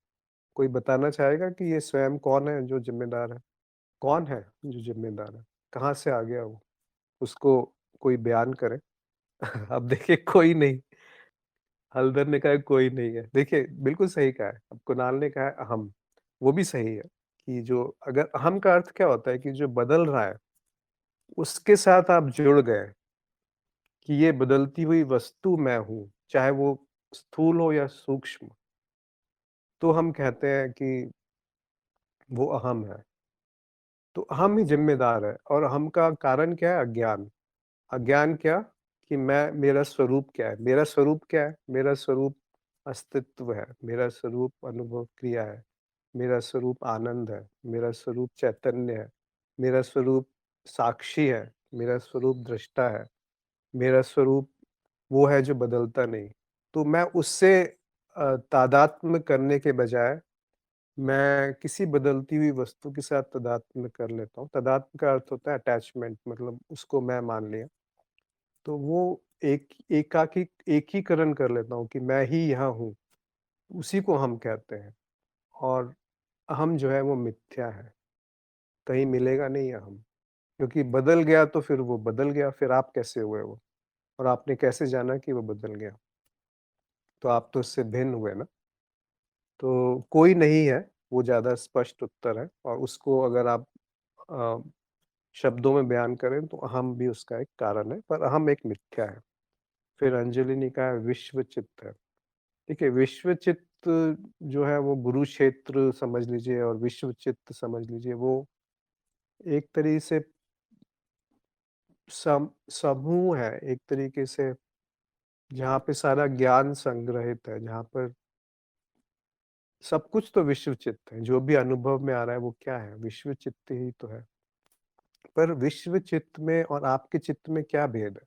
कोई बताना चाहेगा कि ये स्वयं कौन है जो ज़िम्मेदार है? कौन है जो ज़िम्मेदार है? कहाँ से आ गया वो? उसको कोई बयान करे। अब देखिए कोई नहीं, हल्दर ने कहा कोई नहीं है। देखिए बिल्कुल सही कहा है। अब कुणाल ने कहा है अहम, वो भी सही है कि जो अगर अहम का अर्थ क्या होता है कि जो बदल रहा है, उसके साथ आप जुड़ गए कि ये बदलती हुई वस्तु मैं हूँ, चाहे वो स्थूल हो या सूक्ष्म। तो हम कहते हैं कि वो अहम है। तो अहम ही ज़िम्मेदार है और अहम का कारण क्या है? अज्ञान। अज्ञान क्या? कि मैं मेरा स्वरूप क्या है? मेरा स्वरूप क्या है? मेरा स्वरूप अस्तित्व है, मेरा स्वरूप अनुभव क्रिया है, मेरा स्वरूप आनंद है, मेरा स्वरूप चैतन्य है, मेरा स्वरूप साक्षी है, मेरा स्वरूप दृष्टा है, मेरा स्वरूप वो है जो बदलता नहीं। तो मैं उससे तादात्म्य करने के बजाय मैं किसी बदलती हुई वस्तु के साथ तादात्म्य कर लेता हूँ। तादात्म्य का अर्थ होता है अटैचमेंट, मतलब उसको मैं मान लिया। तो वो एकीकरण कर लेता हूँ कि मैं ही यहाँ हूँ, उसी को हम कहते हैं। और अहम जो है वो मिथ्या है, कहीं मिलेगा नहीं अहम, क्योंकि बदल गया तो फिर वो बदल गया, फिर आप कैसे हुए वो? और आपने कैसे जाना कि वो बदल गया? तो आप तो उससे भिन्न हुए ना। तो कोई नहीं है, वो ज़्यादा स्पष्ट उत्तर है और उसको अगर आप अ, शब्दों में बयान करें तो अहम भी उसका एक कारण है, पर अहम एक मिथ्या है। फिर अंजलि ने कहा विश्व चित्त है। देखिए विश्व चित्त जो है वो गुरु क्षेत्र समझ लीजिए और विश्व चित्त समझ लीजिए, वो एक तरीके से समूह है, एक तरीके से जहाँ पे सारा ज्ञान संग्रहित है, जहाँ पर सब कुछ तो विश्व चित्त है, जो भी अनुभव में आ रहा है वो क्या है? विश्व चित्त ही तो है। पर विश्व चित्त में और आपके चित्त में क्या भेद है?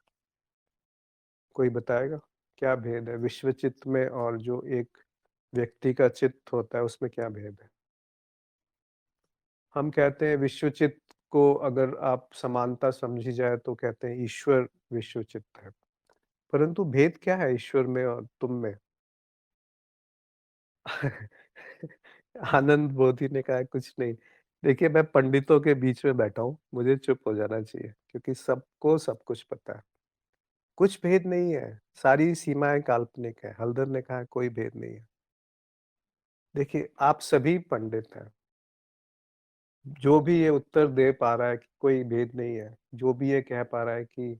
कोई बताएगा? क्या भेद है विश्व चित्त में और जो एक व्यक्ति का चित्त होता है उसमें क्या भेद है? हम कहते हैं विश्व चित्त को अगर आप समानता समझी जाए तो कहते हैं ईश्वर विश्व चित्त है। परंतु भेद क्या है ईश्वर में और तुम में? आनंद बोधि ने कहा कुछ नहीं। देखिए मैं पंडितों के बीच में बैठा हूँ, मुझे चुप हो जाना चाहिए क्योंकि सबको सब कुछ पता है। कुछ भेद नहीं है, सारी सीमाएँ काल्पनिक है। हल्दर ने कहा कोई भेद नहीं है। देखिए आप सभी पंडित हैं, जो भी ये उत्तर दे पा रहा है कि कोई भेद नहीं है, जो भी ये कह पा रहा है कि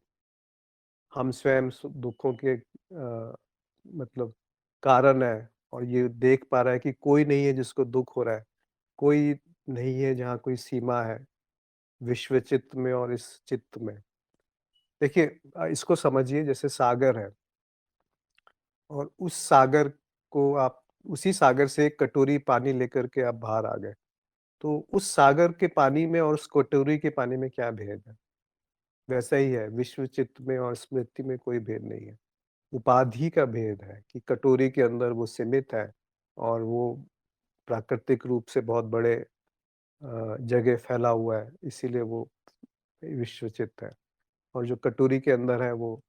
हम स्वयं दुखों के मतलब कारण हैं और ये देख पा रहा है कि कोई नहीं है जिसको दुःख हो रहा है, कोई नहीं है जहाँ कोई सीमा है, विश्व चित्त में और इस चित्त में। देखिए इसको समझिए जैसे सागर है और उस सागर को आप उसी सागर से एक कटोरी पानी लेकर के आप बाहर आ गए। तो उस सागर के पानी में और उस कटोरी के पानी में क्या भेद है? वैसा ही है, विश्व चित्त में और स्मृति में कोई भेद नहीं है। उपाधि का भेद है कि कटोरी के अंदर वो सीमित है और वो प्राकृतिक रूप से बहुत बड़े जगह फैला हुआ है, इसीलिए वो विश्वचित्त है। और जो कटोरी के अंदर है वो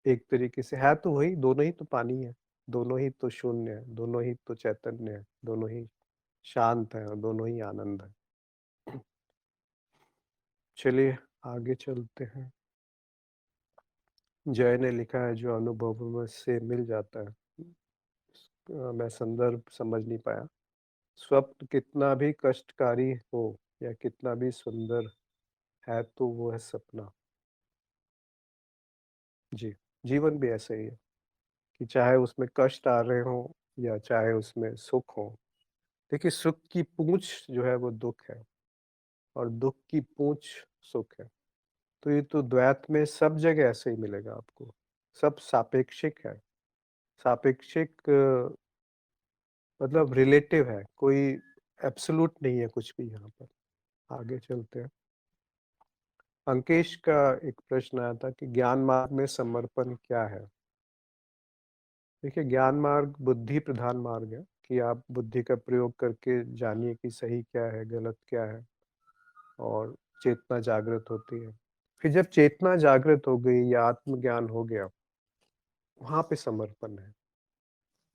एक तरीके से है तो वही, दोनों ही तो पानी है, दोनों ही तो शून्य है, दोनों ही तो चैतन्य है, दोनों ही शांत है और दोनों ही आनंद है। चलिए आगे चलते हैं। जय ने लिखा है जो अनुभव में से मिल जाता है। मैं संदर्भ समझ नहीं पाया। स्वप्न कितना भी कष्टकारी हो या कितना भी सुंदर है तो वो है सपना। जी, जीवन भी ऐसा ही है कि चाहे उसमें कष्ट आ रहे हों या चाहे उसमें सुख हो। देखिए सुख की पूँछ जो है वो दुःख है और दुःख की पूँछ सुख है। तो ये तो द्वैत में सब जगह ऐसे ही मिलेगा आपको। सब सापेक्षिक है। सापेक्षिक मतलब रिलेटिव है, कोई एब्सोल्यूट नहीं है कुछ भी यहाँ पर। आगे चलते हैं। अंकेश का एक प्रश्न आया था कि ज्ञान मार्ग में समर्पण क्या है? देखिए ज्ञान मार्ग बुद्धि प्रधान मार्ग है कि आप बुद्धि का प्रयोग करके जानिए कि सही क्या है, गलत क्या है और चेतना जागृत होती है। फिर जब चेतना जागृत हो गई या आत्मज्ञान हो गया, वहाँ पे समर्पण है।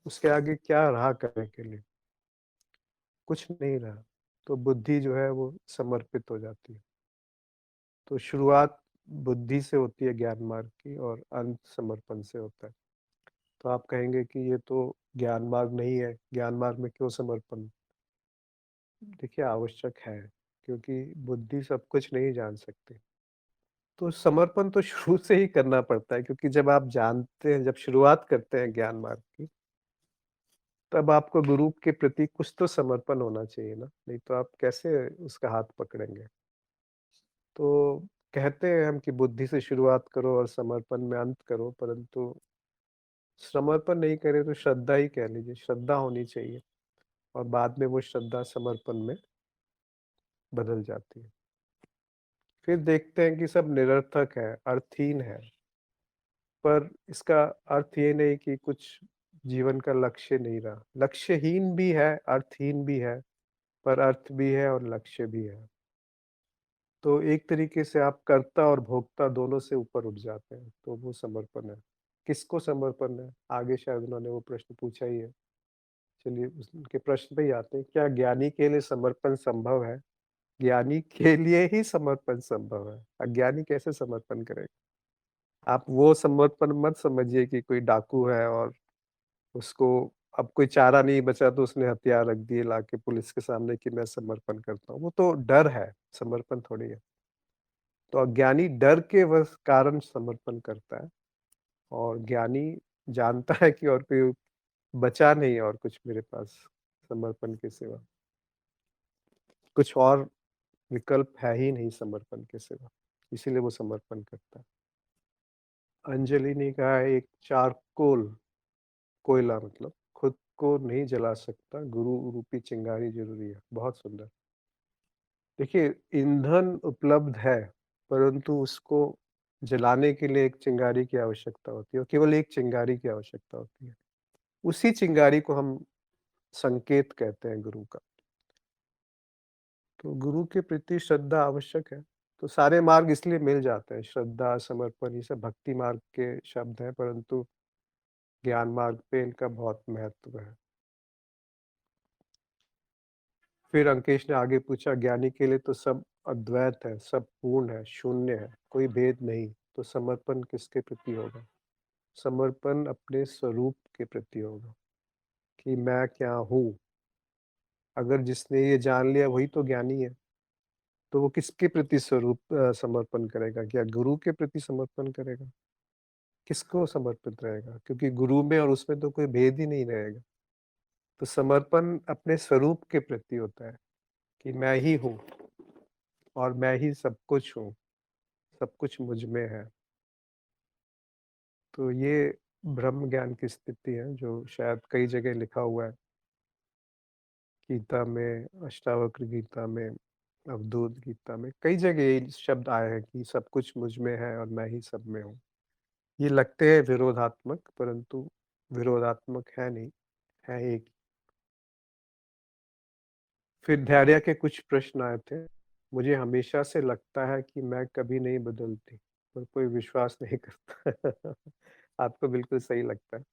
उसके आगे क्या रहा करने के लिए? कुछ नहीं रहा। तो बुद्धि जो है वो समर्पित हो जाती है। तो शुरुआत बुद्धि से होती है ज्ञान मार्ग की और अंत समर्पण से होता है। तो आप कहेंगे कि ये तो ज्ञान मार्ग नहीं है, ज्ञान मार्ग में क्यों समर्पण? देखिए आवश्यक है, क्योंकि बुद्धि सब कुछ नहीं जान सकती। तो समर्पण तो शुरू से ही करना पड़ता है क्योंकि जब आप जानते हैं, जब शुरुआत करते हैं ज्ञान मार्ग की, तब आपको गुरु के प्रति कुछ तो समर्पण होना चाहिए ना, नहीं तो आप कैसे उसका हाथ पकड़ेंगे? तो कहते हैं हम कि बुद्धि से शुरुआत करो और समर्पण में अंत करो, परंतु समर्पण नहीं करें तो श्रद्धा ही कह लीजिए, श्रद्धा होनी चाहिए और बाद में वो श्रद्धा समर्पण में बदल जाती है। फिर देखते हैं कि सब निरर्थक है, अर्थहीन है, पर इसका अर्थ ये नहीं कि कुछ जीवन का लक्ष्य नहीं रहा। लक्ष्यहीन भी है, अर्थहीन भी है, पर अर्थ भी है और लक्ष्य भी है। तो एक तरीके से आप कर्ता और भोक्ता दोनों से ऊपर उठ जाते हैं, तो वो समर्पण है। किसको समर्पण है? आगे शायद उन्होंने वो प्रश्न पूछा ही है। चलिए उनके प्रश्न पे ही आते हैं। क्या ज्ञानी के लिए समर्पण संभव है? ज्ञानी के लिए ही समर्पण संभव है। अज्ञानी कैसे समर्पण करेगा? आप वो समर्पण मत समझिए कि कोई डाकू है और उसको अब कोई चारा नहीं बचा तो उसने हथियार रख दिए लाके पुलिस के सामने कि मैं समर्पण करता हूँ। वो तो डर है, समर्पण थोड़ी है। तो अज्ञानी डर के वश कारण समर्पण करता है और ज्ञानी जानता है कि और कोई बचा नहीं और कुछ मेरे पास समर्पण के सिवा। कुछ और विकल्प है ही नहीं समर्पण के सिवा, इसीलिए वो समर्पण करता है। अंजलि ने कहा है एक चारकोल कोयला मतलब खुद को नहीं जला सकता, गुरु रूपी चिंगारी ज़रूरी है। बहुत सुंदर। देखिए ईंधन उपलब्ध है, परंतु उसको जलाने के लिए एक चिंगारी की आवश्यकता होती है और केवल एक चिंगारी की आवश्यकता होती है। उसी चिंगारी को हम संकेत कहते हैं गुरु का। तो गुरु के प्रति श्रद्धा आवश्यक है। तो सारे मार्ग इसलिए मिल जाते हैं, श्रद्धा, समर्पण ये सब भक्ति मार्ग के शब्द हैं, परंतु ज्ञान मार्ग पे इनका बहुत महत्व है। फिर अंकेश ने आगे पूछा ज्ञानी के लिए तो सब अद्वैत है, सब पूर्ण है, शून्य है, कोई भेद नहीं, तो समर्पण किसके प्रति होगा? समर्पण अपने स्वरूप के प्रति होगा कि मैं क्या हूँ। अगर जिसने ये जान लिया वही तो ज्ञानी है। तो वो किसके प्रति समर्पण करेगा? क्या गुरु के प्रति समर्पण करेगा? किसको समर्पित रहेगा? क्योंकि गुरु में और उसमें तो कोई भेद ही नहीं रहेगा। तो समर्पण अपने स्वरूप के प्रति होता है कि मैं ही हूँ और मैं ही सब कुछ हूँ, सब कुछ मुझ में है। तो ये ब्रह्म ज्ञान की स्थिति है जो शायद कई जगह लिखा हुआ है। गीता में, अष्टावक्र गीता में, अवधूत गीता में, कई जगह ये शब्द आए हैं कि सब कुछ मुझ में है और मैं ही सब में हूँ। ये लगते हैं विरोधात्मक, परंतु विरोधात्मक है नहीं, है एक। फिर धैर्य के कुछ प्रश्न आए थे। मुझे हमेशा से लगता है कि मैं कभी नहीं बदलती, पर कोई विश्वास नहीं करता। आपको बिल्कुल सही लगता है।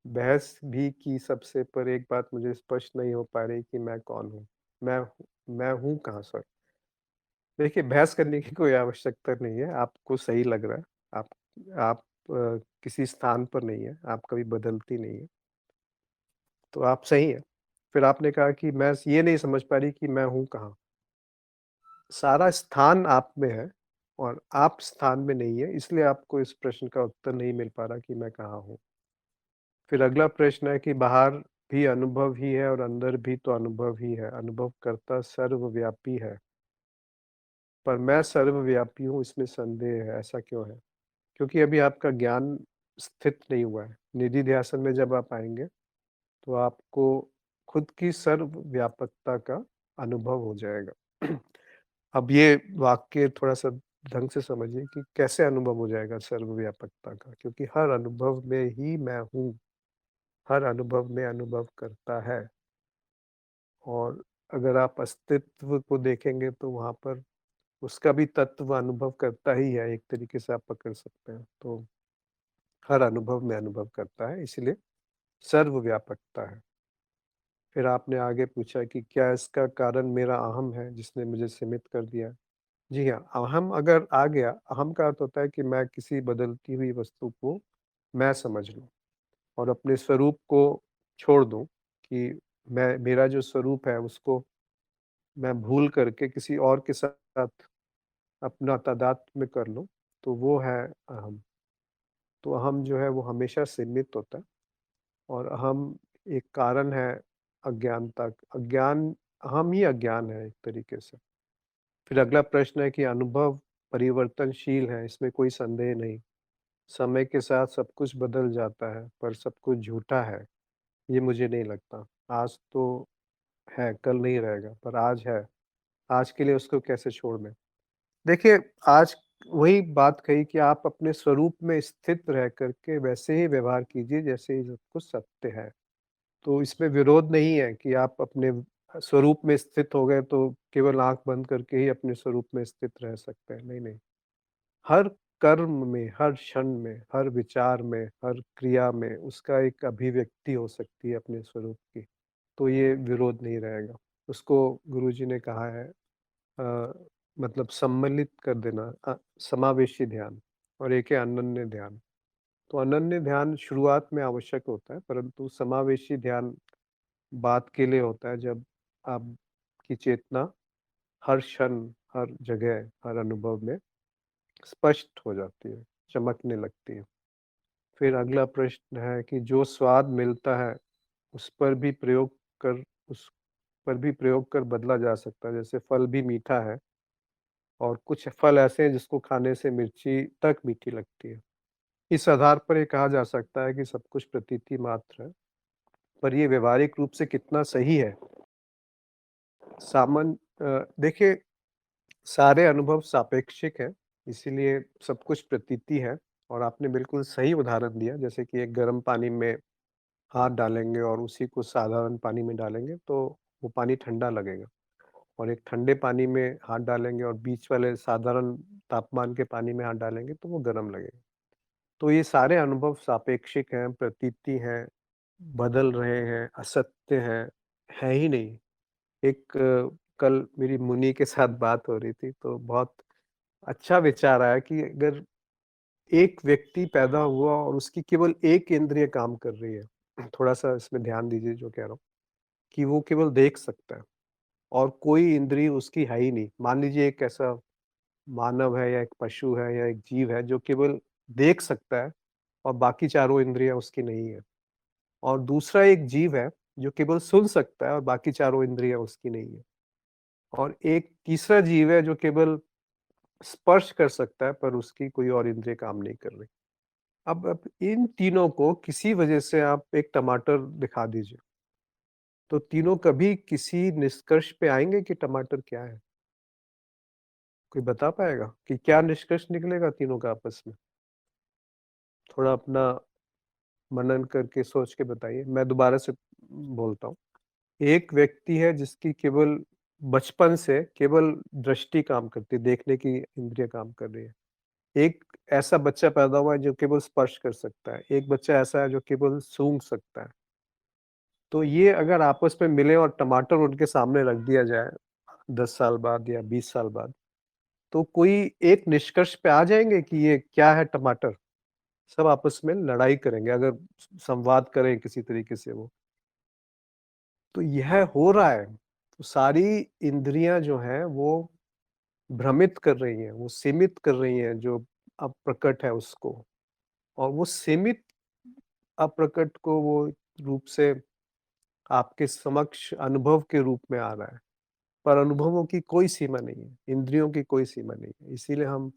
बहस भी की सबसे, पर एक बात मुझे स्पष्ट नहीं हो पा रही कि मैं कौन हूँ? मैं हूँ कहाँ सर? देखिए, बहस करने की कोई आवश्यकता नहीं है, आपको सही लग रहा है। आप आप किसी स्थान पर नहीं हैं, आप कभी बदलती नहीं हैं, तो आप सही हैं। फिर आपने कहा कि मैं ये नहीं समझ पा रही कि मैं हूँ कहाँ? सारा स्थान आप में है और आप स्थान में नहीं है, इसलिए आपको इस प्रश्न का उत्तर नहीं मिल पा रहा कि मैं कहाँ हूँ। फिर अगला प्रश्न है कि बाहर भी अनुभव ही है और अंदर भी तो अनुभव ही है। अनुभवकर्ता सर्वव्यापी है, पर मैं सर्वव्यापी हूँ इसमें संदेह है, ऐसा क्यों है? क्योंकि अभी आपका ज्ञान स्थित नहीं हुआ है। निधि ध्यासन में जब आप आएँगे, तो आपको खुद की सर्वव्यापकता का अनुभव हो जाएगा। अब ये वाक्य थोड़ा-सा ढंग से समझिए कि कैसे अनुभव हो जाएगा सर्वव्यापकता का? क्योंकि हर अनुभव में ही मैं हूँ, हर अनुभव में अनुभव करता है और अगर आप अस्तित्व को देखेंगे तो वहाँ पर उसका भी तत्व अनुभव करता ही है, एक तरीके से आप पकड़ सकते हैं। तो हर अनुभव में अनुभव करता है, इसलिए सर्वव्यापकता है। फिर आपने आगे पूछा कि क्या इसका कारण मेरा अहम है, जिसने मुझे सीमित कर दिया? जी हाँ, अहम अगर आ गया, अहम का अर्थ होता है कि मैं किसी बदलती हुई वस्तु को मैं समझ लूँ और अपने स्वरूप को छोड़ दूँ कि मैं मेरा जो स्वरूप है उसको मैं भूल करके किसी और के साथ अपना तादात्म्य कर लूँ, तो वो है अहम। तो अहम जो है वो हमेशा सीमित होता है और अहम एक कारण है अज्ञानता अज्ञान अहम ही अज्ञान है एक तरीके से। फिर अगला प्रश्न है कि अनुभव परिवर्तनशील है, इसमें कोई संदेह नहीं। समय के साथ सब कुछ बदल जाता है, पर सब कुछ झूठा है, ये मुझे नहीं लगता। आज तो है, कल नहीं रहेगा, पर आज है। आज के लिए उसको कैसे छोड़ दें? देखिए, आज वही बात कही कि आप अपने स्वरूप में स्थित रह कर के वैसे ही व्यवहार कीजिए, जैसे ये सब कुछ सत्य है। तो इसमें विरोध नहीं है कि आप अपने स्वरूप में स्थित हो गए, तो केवल आँख बंद करके ही अपने स्वरूप में स्थित रह सकते हैं। नहीं, नहीं। हर कर्म में, हर क्षण में, हर विचार में, हर क्रिया में उसका एक अभिव्यक्ति हो सकती है अपने स्वरूप की, तो ये विरोध नहीं रहेगा। उसको गुरुजी ने कहा है अ, मतलब सम्मिलित कर देना समावेशी ध्यान और एक है अनन्य ध्यान। तो अनन्य ध्यान शुरुआत में आवश्यक होता है, परंतु समावेशी ध्यान बाद के लिए होता है जब आपकी चेतना हर क्षण, हर जगह, हर अनुभव में स्पष्ट हो जाती है, चमकने लगती है। फिर अगला प्रश्न है कि जो स्वाद मिलता है, उस पर भी प्रयोग उस पर भी प्रयोग कर बदला जा सकता है। जैसे फल भी मीठा है और कुछ फल ऐसे हैं जिसको खाने से मिर्ची तक मीठी लगती है। इस आधार पर ये कहा जा सकता है कि सब कुछ प्रतीति मात्र है, पर ये व्यावहारिक रूप से कितना सही है? देखिए सारे अनुभव सापेक्षिक हैं, इसीलिए सब कुछ प्रतीति है और आपने बिल्कुल सही उदाहरण दिया जैसे कि एक गर्म पानी में हाथ डालेंगे और उसी को साधारण पानी में डालेंगे तो वो पानी ठंडा लगेगा और एक ठंडे पानी में हाथ डालेंगे और बीच वाले साधारण तापमान के पानी में हाथ डालेंगे तो वो गर्म लगेगा। तो ये सारे अनुभव सापेक्षिक हैं, प्रतीति हैं, बदल रहे हैं, असत्य हैं, है ही नहीं। एक कल मेरी मुनि के साथ बात हो रही थी तो बहुत अच्छा विचार आया कि अगर एक व्यक्ति पैदा हुआ और उसकी केवल एक इंद्रिय काम कर रही है, थोड़ा-सा इसमें ध्यान दीजिए जो कह रहा हूँ, कि वो केवल देख सकता है और कोई इंद्रिय उसकी है ही नहीं। मान लीजिए एक ऐसा मानव है या एक पशु है या एक जीव है जो केवल देख सकता है और बाकी चारों इंद्रियाँ उसकी नहीं है। और दूसरा एक जीव है जो केवल सुन सकता है और बाकी चारों इंद्रियाँ उसकी नहीं है। और एक तीसरा जीव है जो केवल स्पर्श कर सकता है पर उसकी कोई और इंद्रिय काम नहीं कर रही। अब इन तीनों को किसी वजह से आप एक टमाटर दिखा दीजिए, तो तीनों कभी किसी निष्कर्ष पे आएँगे कि टमाटर क्या है? कोई बता पाएगा कि क्या निष्कर्ष निकलेगा तीनों का आपस में? थोड़ा अपना मनन करके सोच के बताइए। मैं दोबारा से बोलता हूँ। एक व्यक्ति है जिसकी केवल बचपन से केवल दृष्टि काम करती है, देखने की इंद्रिय काम कर रही है। एक ऐसा बच्चा पैदा हुआ है जो केवल स्पर्श कर सकता है। एक बच्चा ऐसा है जो केवल सूंघ सकता है। तो ये अगर आपस में मिले और टमाटर उनके सामने रख दिया जाए 10 साल बाद या 20 साल बाद, तो कोई एक निष्कर्ष पे आ जाएँगे कि ये क्या है टमाटर? सब आपस में लड़ाई करेंगे अगर संवाद करें किसी तरीके से वो। तो यह हो रहा है, तो सारी इंद्रियाँ जो हैं वो भ्रमित कर रही हैं, वो सीमित कर रही हैं जो अप्रकट है उसको और वो सीमित अप्रकट को वो रूप से आपके समक्ष अनुभव के रूप में आ रहा है। पर अनुभवों की कोई सीमा नहीं है, इंद्रियों की कोई सीमा नहीं है। इसीलिए हम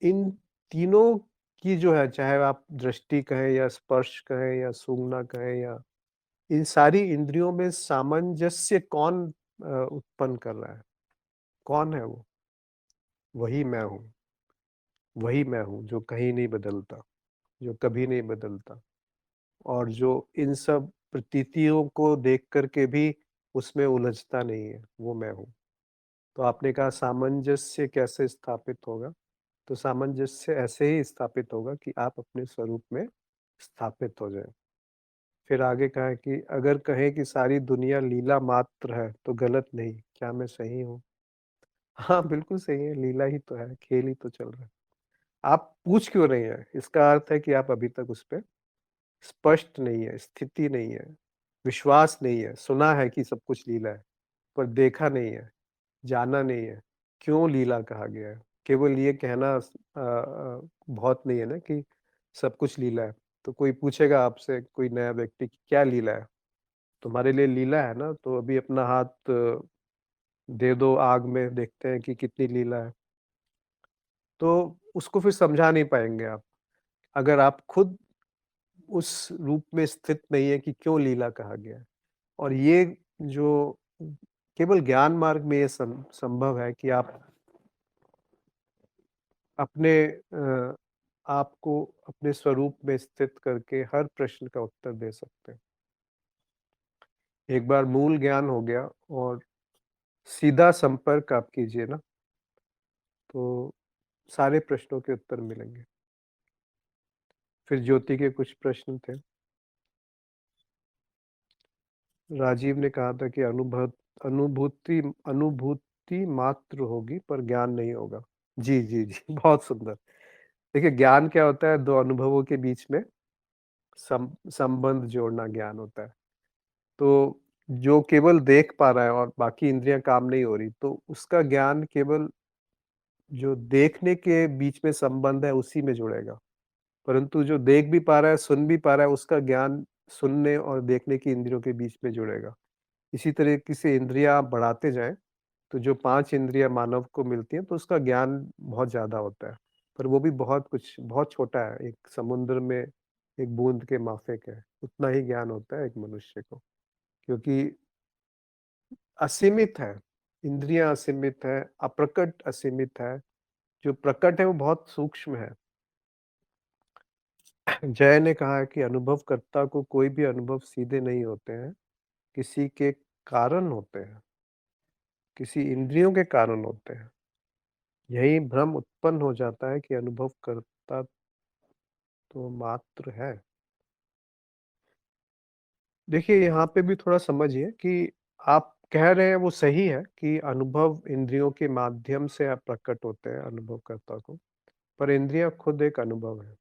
इन तीनों की जो है, चाहे आप दृष्टि कहें या स्पर्श कहें या सूँघना कहें या इन सारी इंद्रियों में सामंजस्य कौन उत्पन्न कर रहा है? कौन है वो? वही मैं हूँ। वही मैं हूँ जो कहीं नहीं बदलता, जो कभी नहीं बदलता और जो इन सब प्रतीतियों को देख कर के भी उसमें उलझता नहीं है, वो मैं हूँ। तो आपने कहा सामंजस्य कैसे स्थापित होगा? तो सामंजस्य ऐसे ही स्थापित होगा कि आप अपने स्वरूप में स्थापित हो जाएँ। फिर आगे कहा है कि अगर कहें कि सारी दुनिया लीला मात्र है, तो गलत नहीं, क्या मैं सही हूँ? हाँ, बिल्कुल सही है, लीला ही तो है, खेल ही तो चल रहा है। आप पूछ क्यों रही हैं? इसका अर्थ है कि आप अभी तक उस पे स्पष्ट नहीं है, स्थिति नहीं है, विश्वास नहीं है, सुना है कि सब कुछ लीला है, पर देखा नहीं है, जाना नहीं है, क्यों लीला कहा गया है? केवल ये कहना बहुत नहीं है ना कि सब कुछ लीला है। तो कोई पूछेगा आपसे कोई नया व्यक्ति कि क्या लीला है? तुम्हारे लिए लीला है ना, तो अभी अपना हाथ दे दो आग में, देखते हैं कि कितनी लीला है। तो उसको फिर समझा नहीं पाएँगे आप। अगर आप खुद उस रूप में स्थित नहीं है कि क्यों लीला कहा गया है। और ये जो केवल ज्ञान मार्ग में ये संभव है कि आप अपने आपको अपने स्वरूप में स्थित करके हर प्रश्न का उत्तर दे सकते हैं। एक बार मूल ज्ञान हो गया और सीधा संपर्क आप कीजिए ना, तो सारे प्रश्नों के उत्तर मिलेंगे। फिर ज्योति के कुछ प्रश्न थे। राजीव ने कहा था कि अनुभूति अनुभूति मात्र होगी पर ज्ञान नहीं होगा। जी, जी, जी, बहुत सुंदर। देखिए ज्ञान क्या होता है, 2 अनुभवों के बीच में संबंध जोड़ना ज्ञान होता है। तो जो केवल देख पा रहा है और बाकी इंद्रियाँ काम नहीं हो रही, तो उसका ज्ञान केवल जो देखने के बीच में संबंध है उसी में जुड़ेगा। परंतु जो देख भी पा रहा है, सुन भी पा रहा है, उसका ज्ञान सुनने और देखने की इंद्रियों के बीच में जुड़ेगा। इसी तरीके से इंद्रियाँ आप बढ़ाते जाएँ, तो जो 5 इंद्रियाँ मानव को मिलती हैं, तो उसका ज्ञान बहुत ज़्यादा होता है। पर वो भी बहुत छोटा है, एक समुद्र में एक बूँद के माफ़िक है, उतना ही ज्ञान होता है एक मनुष्य को। क्योंकि असीमित है, इंद्रियाँ असीमित है, अप्रकट असीमित है, जो प्रकट है वो बहुत सूक्ष्म है। जय ने कहा है कि अनुभवकर्ता को कोई भी अनुभव सीधे नहीं होते हैं, किसी के कारण होते हैं, किसी इंद्रियों के कारण होते हैं। यही भ्रम उत्पन्न हो जाता है कि अनुभवकर्ता तो मात्र है। देखिए, यहाँ पे भी थोड़ा समझिए कि आप कह रहे हैं वो सही है कि अनुभव इंद्रियों के माध्यम से प्रकट होते हैं अनुभवकर्ता को, पर इंद्रियाँ खुद एक अनुभव है।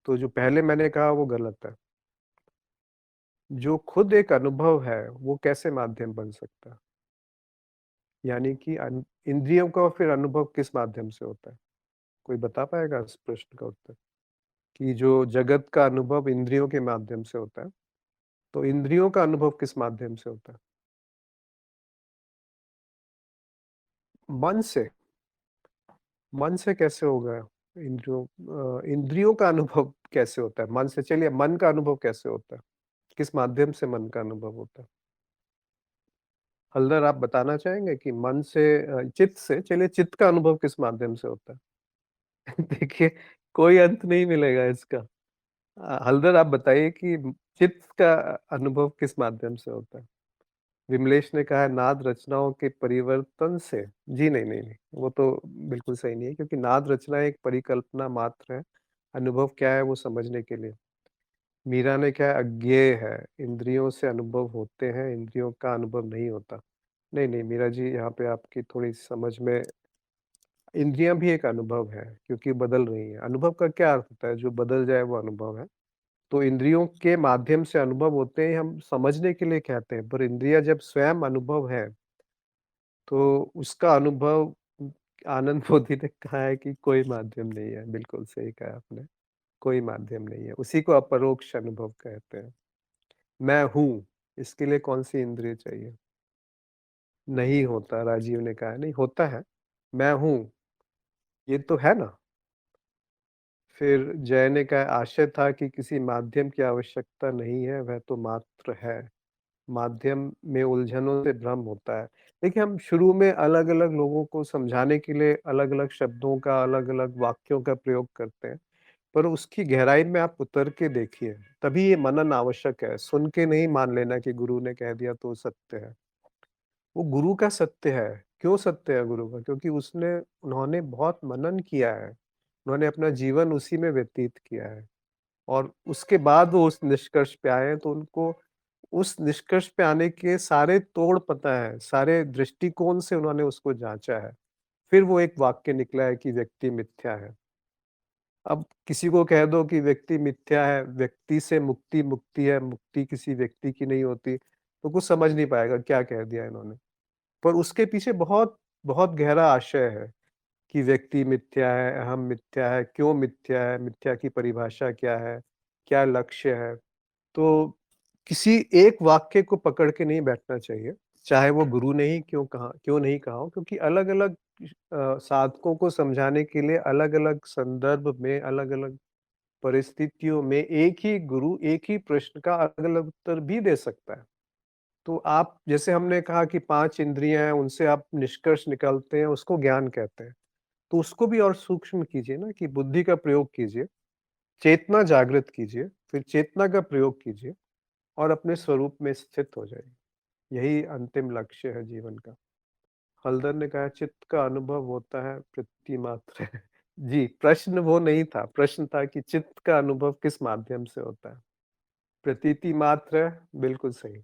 तो जो पहले मैंने कहा वो गलत है। जो खुद एक अनुभव है, वो कैसे माध्यम बन सकता है? यानी कि इंद्रियों का फिर अनुभव किस माध्यम से होता है? कोई बता पाएगा इस प्रश्न का उत्तर? कि जो जगत का अनुभव इंद्रियों के माध्यम से होता है, तो इंद्रियों का अनुभव किस माध्यम से होता है? मन से। मन से कैसे होगा? इंद्रियों का अनुभव कैसे होता है? मन से चलिए मन का अनुभव कैसे होता है? किस माध्यम से मन का अनुभव होता है? हल्दर आप बताना चाहेंगे कि मन से चित्त से चलिए चित्त का अनुभव किस माध्यम से होता है? देखिए, कोई अंत नहीं मिलेगा इसका। हल्दर आप बताइए कि चित्त का अनुभव किस माध्यम से होता है? विमलेश ने कहा है नाद रचनाओं के परिवर्तन से। जी नहीं, नहीं, नहीं, वो तो बिल्कुल सही नहीं है क्योंकि नाद रचना एक परिकल्पना मात्र है। अनुभव क्या है वो समझने के लिए। मीरा ने कहा अज्ञेय है, इंद्रियों से अनुभव होते हैं, इंद्रियों का अनुभव नहीं होता। नहीं, नहीं, मीरा जी यहाँ पे आपकी थोड़ी समझ में इंद्रियाँ भी एक अनुभव है क्योंकि बदल रही हैं। अनुभव का क्या अर्थ होता है? जो बदल जाए वो अनुभव है। तो इंद्रियों के माध्यम से अनुभव होते हैं, हम समझने के लिए कहते हैं, पर इंद्रियाँ जब स्वयं अनुभव है, तो उसका अनुभव आनंद मोदी ने कहा है कि कोई माध्यम नहीं है, बिल्कुल सही कहा आपने, कोई माध्यम नहीं है, उसी को अपरोक्ष अनुभव कहते हैं। मैं हूँ, इसके लिए कौन-सी इंद्रिय चाहिए? नहीं होता, राजीव ने कहा, नहीं होता है, मैं हूँ, ये तो है ना। फिर जय ने कहा आशय था कि किसी माध्यम की आवश्यकता नहीं है, वह तो मात्र है। माध्यम में उलझनों से भ्रम होता है। देखिए, हम शुरू में अलग-अलग लोगों को समझाने के लिए अलग-अलग शब्दों का, अलग-अलग वाक्यों का प्रयोग करते हैं, पर उसकी गहराई में आप उतर के देखिए, तभी ये मनन आवश्यक है। सुन के नहीं मान लेना कि गुरु ने कह दिया तो सत्य है। वो गुरु का सत्य है। क्यों सत्य है गुरु का? क्योंकि उन्होंने बहुत मनन किया है। उन्होंने अपना जीवन उसी में व्यतीत किया है और उसके बाद वो उस निष्कर्ष पे आए हैं, तो उनको उस निष्कर्ष पे आने के सारे तोड़ पता है, सारे दृष्टिकोण से उन्होंने उसको जाँचा है। फिर वो एक वाक्य निकला है कि व्यक्ति मिथ्या है। अब किसी को कह दो कि व्यक्ति मिथ्या है, व्यक्ति से मुक्ति मुक्ति है, मुक्ति किसी व्यक्ति की नहीं होती, तो कुछ समझ नहीं पाएगा क्या कह दिया इन्होंने। पर उसके पीछे बहुत, बहुत गहरा आशय है कि व्यक्ति मिथ्या है, अहम मिथ्या है, क्यों मिथ्या है, मिथ्या की परिभाषा क्या है, क्या लक्ष्य है। तो किसी एक वाक्य को पकड़ के नहीं बैठना चाहिए, चाहे वो गुरु ने ही क्यों नहीं कहा हो क्योंकि अलग-अलग साधकों को समझाने के लिए अलग-अलग संदर्भ में, अलग-अलग परिस्थितियों में एक ही गुरु एक ही प्रश्न का अलग-अलग उत्तर भी दे सकता है। तो आप जैसे हमने कहा कि 5 इंद्रियाँ हैं, उनसे आप निष्कर्ष निकालते हैं, उसको ज्ञान कहते हैं। तो उसको भी और सूक्ष्म कीजिए ना कि बुद्धि का प्रयोग कीजिए, चेतना जागृत कीजिए, फिर चेतना का प्रयोग कीजिए और अपने स्वरूप में स्थित हो जाइए। यही अंतिम लक्ष्य है जीवन का। हल्दर ने कहा चित्त का अनुभव होता है प्रति मात्र है। जी, प्रश्न वो नहीं था, प्रश्न था कि चित्त का अनुभव किस माध्यम से होता है? प्रतीति मात्र है, बिल्कुल सही।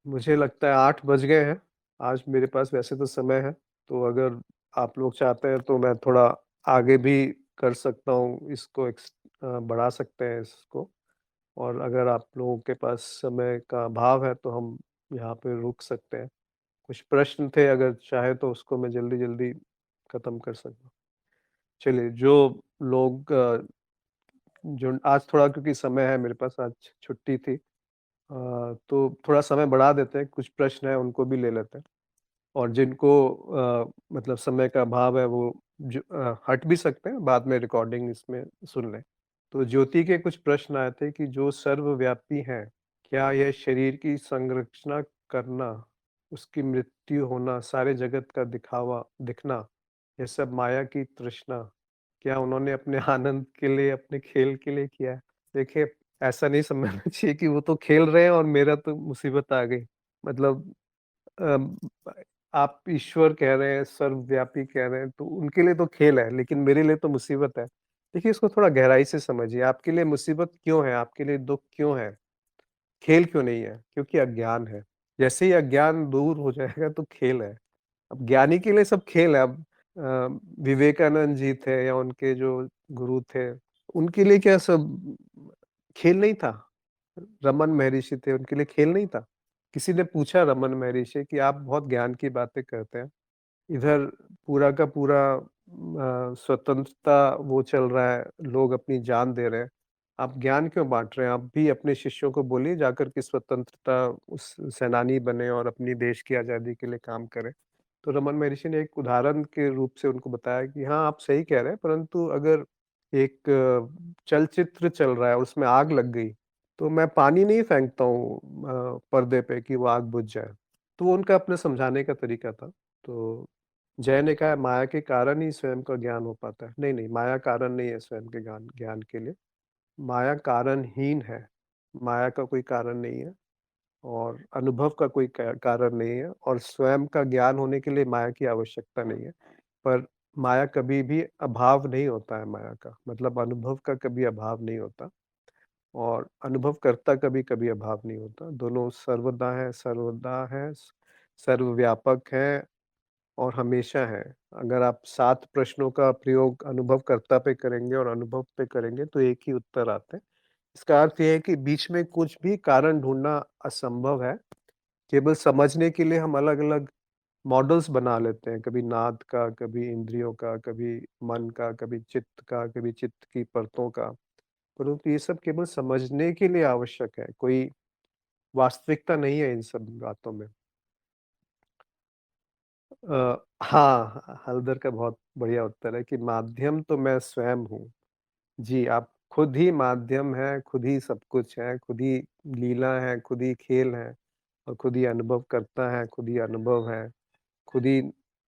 मुझे लगता है 8 बज गए हैं। आज मेरे पास वैसे तो समय है, तो अगर आप लोग चाहते हैं तो मैं थोड़ा आगे भी कर सकता हूँ, इसको बढ़ा सकते हैं इसको और अगर आप लोगों के पास समय का अभाव है तो हम यहाँ पे रुक सकते हैं। कुछ प्रश्न थे अगर चाहे तो उसको मैं जल्दी-जल्दी खत्म कर सकता हूँ। चलिए जो लोग जो आज थोड़ा क्योंकि समय है मेरे पास आज छुट्टी थी तो थोड़ा समय बढ़ा देते हैं, कुछ प्रश्न हैं उनको भी ले लेते हैं। और जिनको मतलब समय का अभाव है वो हट भी सकते हैं, बाद में रिकॉर्डिंग इसमें सुन लें। तो ज्योति के कुछ प्रश्न आए थे कि जो सर्वव्यापी हैं, क्या यह शरीर की संरचना करना, उसकी मृत्यु होना, सारे जगत का दिखना, ये सब माया की तृष्णा, क्या उन्होंने अपने आनंद के लिए, अपने खेल के लिए किया है? देखिए, ऐसा नहीं समझना चाहिए कि वो तो खेल रहे हैं और मेरा तो मुसीबत आ गई। मतलब अम, आप ईश्वर कह रहे हैं, सर्वव्यापी कह रहे हैं, तो उनके लिए तो खेल है, लेकिन मेरे लिए तो मुसीबत है। देखिए, इसको थोड़ा गहराई से समझिए, आपके लिए मुसीबत क्यों है? आपके लिए दुःख क्यों है? खेल क्यों नहीं है? क्योंकि अज्ञान है। जैसे ही अज्ञान दूर हो जाएगा तो खेल है। अब ज्ञानी के लिए सब खेल है। अब अ, विवेकानंद जी थे या उनके जो गुरु थे, उनके लिए क्या सब खेल नहीं था? रमन महर्षि थे, उनके लिए खेल नहीं था? किसी ने पूछा रमन महर्षि से कि आप बहुत ज्ञान की बातें करते हैं, इधर पूरा का पूरा स्वतंत्रता वो चल रहा है, लोग अपनी जान दे रहे हैं आप ज्ञान क्यों बाँट रहे हैं? आप भी अपने शिष्यों को बोलिए जाकर के स्वतंत्रता उस सेनानी बने और अपनी देश की आज़ादी के लिए काम करें। तो रमन महर्षि ने एक उदाहरण के रूप से उनको बताया कि हाँ, आप सही कह रहे हैं, परंतु अगर एक चलचित्र चल रहा है और उसमें आग लग गई, तो मैं पानी नहीं फेंकता हूँ पर्दे पे कि वो आग बुझ जाए। तो वो उनका अपना समझाने का तरीका था। तो जय ने कहा माया के कारण ही स्वयं का ज्ञान हो पाता है। नहीं, नहीं, माया कारण नहीं है स्वयं के ज्ञान ज्ञान के लिए। माया कारणहीन है। माया का कोई कारण नहीं है और अनुभव का कोई कारण नहीं है और स्वयं का ज्ञान होने के लिए माया की आवश्यकता नहीं है। पर माया कभी भी अभाव नहीं होता है माया का, मतलब अनुभव का कभी अभाव नहीं होता और अनुभवकर्ता का भी कभी अभाव नहीं होता। दोनों सर्वदा है, सर्वव्यापक है और हमेशा है। अगर आप 7 प्रश्नों का प्रयोग अनुभवकर्ता पे करेंगे और अनुभव पे करेंगे तो एक ही उत्तर आते हैं। इसका अर्थ ये है कि बीच में कुछ भी कारण ढूँढना असंभव है। केवल समझने के लिए हम अलग-अलग मॉडल्स बना लेते हैं, कभी नाद का, कभी इंद्रियों का, कभी मन का, कभी चित्त का, कभी चित्त की परतों का। परंतु ये सब केवल समझने के लिए आवश्यक है, कोई वास्तविकता नहीं है इन सब बातों में। हाँ, हल्दर का बहुत बढ़िया उत्तर है कि माध्यम तो मैं स्वयं हूँ। जी, आप खुद ही माध्यम हैं, खुद ही सब कुछ हैं, खुद ही लीला है, खुद ही खेल है और खुद ही अनुभव करता है, खुद ही अनुभव है, खुद ही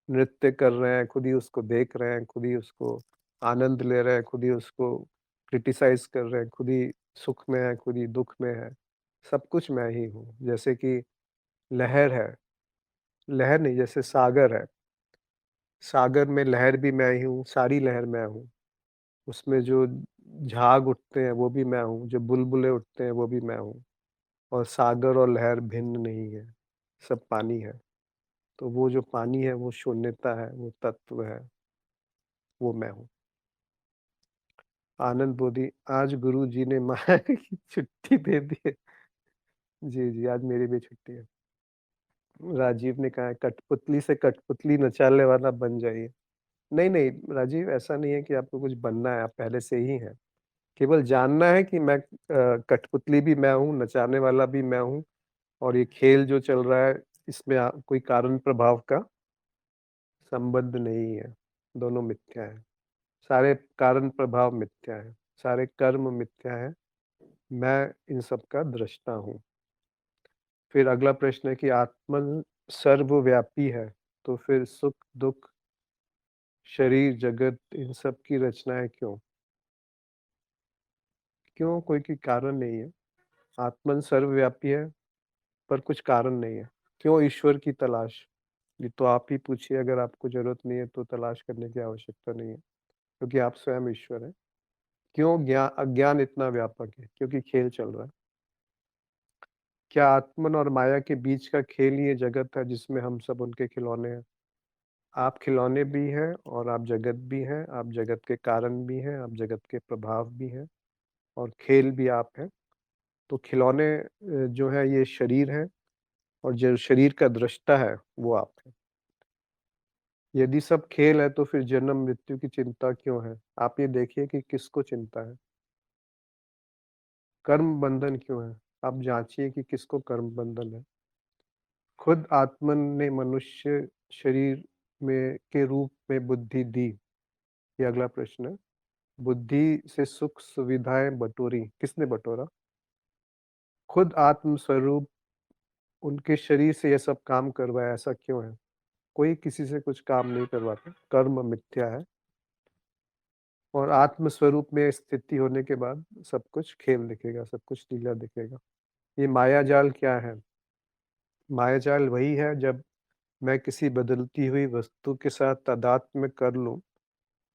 नृत्य कर रहे हैं, खुद ही उसको देख रहे हैं, खुद ही उसको आनंद ले रहे हैं, खुद ही उसको क्रिटिसाइज़ कर रहे हैं, खुद ही सुख में है, खुद ही दुःख में है। सब कुछ मैं ही हूँ। जैसे कि लहर है, लहर नहीं जैसे सागर है, सागर में लहर भी मैं ही हूँ, सारी लहर मैं हूँ। उसमें जो झाग उठते हैं वो भी मैं हूँ, जो बुलबुलें उठते हैं वो भी मैं हूँ और सागर और लहर भिन्न नहीं है, सब पानी है। तो वो जो पानी है वो शून्यता है, वो तत्व है, वो मैं हूँ। आनंद बोधी आज गुरुजी ने माया की छुट्टी दे दी है। जी, जी, आज मेरी भी छुट्टी है। राजीव ने कहा है कठपुतली से कठपुतली नचाने वाला बन जाइए। नहीं, नहीं, राजीव ऐसा नहीं है कि आपको कुछ बनना है, आप पहले से ही हैं। केवल जानना है कि मैं कठपुतली भी मैं हूँ, नचाने वाला भी मैं हूँ और ये खेल जो चल रहा है इसमें कोई कारण प्रभाव का संबंध नहीं है, दोनों मिथ्या है। सारे कारण प्रभाव मिथ्या है, सारे कर्म मिथ्या है, मैं इन सब का दृष्टा हूँ। फिर अगला प्रश्न है कि आत्मन सर्वव्यापी है, तो फिर सुख-दुःख, शरीर, जगत इन सब की रचनाएँ क्यों? क्यों? कोई कारण नहीं है। आत्मन सर्वव्यापी है, पर कुछ कारण नहीं है। क्यों ईश्वर की तलाश? ये तो आप ही पूछिए, अगर आपको ज़रूरत नहीं है तो तलाश करने की आवश्यकता नहीं है, क्योंकि आप स्वयं ईश्वर हैं। क्यों अज्ञान इतना व्यापक है? क्योंकि खेल चल रहा है। क्या आत्मन और माया के बीच का खेल ये जगत है जिसमें हम सब उनके खिलौने हैं? आप खिलौने भी हैं और आप जगत भी हैं, आप जगत के कारण भी हैं, आप जगत के प्रभाव भी हैं और खेल भी आप हैं। तो खिलौने जो है ये शरीर है और जो शरीर का दृष्टा है, वो आप हैं। यदि सब खेल है तो फिर जन्म-मृत्यु की चिंता क्यों है? आप ये देखिए कि किसको चिंता है? कर्म बंधन क्यों है? आप जाँचिए कि किसको कर्म बंधन है? खुद आत्मन ने मनुष्य शरीर में के रूप में बुद्धि दी। ये अगला प्रश्न है। बुद्धि से सुख सुविधाएँ बटोरी, किसने बटोरा? खुद आत्म स्वरूप उनके शरीर से ये सब काम करवाया, ऐसा क्यों है? कोई किसी से कुछ काम नहीं करवाता, कर्म मिथ्या है और आत्म स्वरूप में स्थिति होने के बाद सब कुछ खेल दिखेगा, सब कुछ लीला दिखेगा। ये मायाजाल क्या है? मायाजाल वही है जब मैं किसी बदलती हुई वस्तु के साथ तादात्म्य कर लूँ,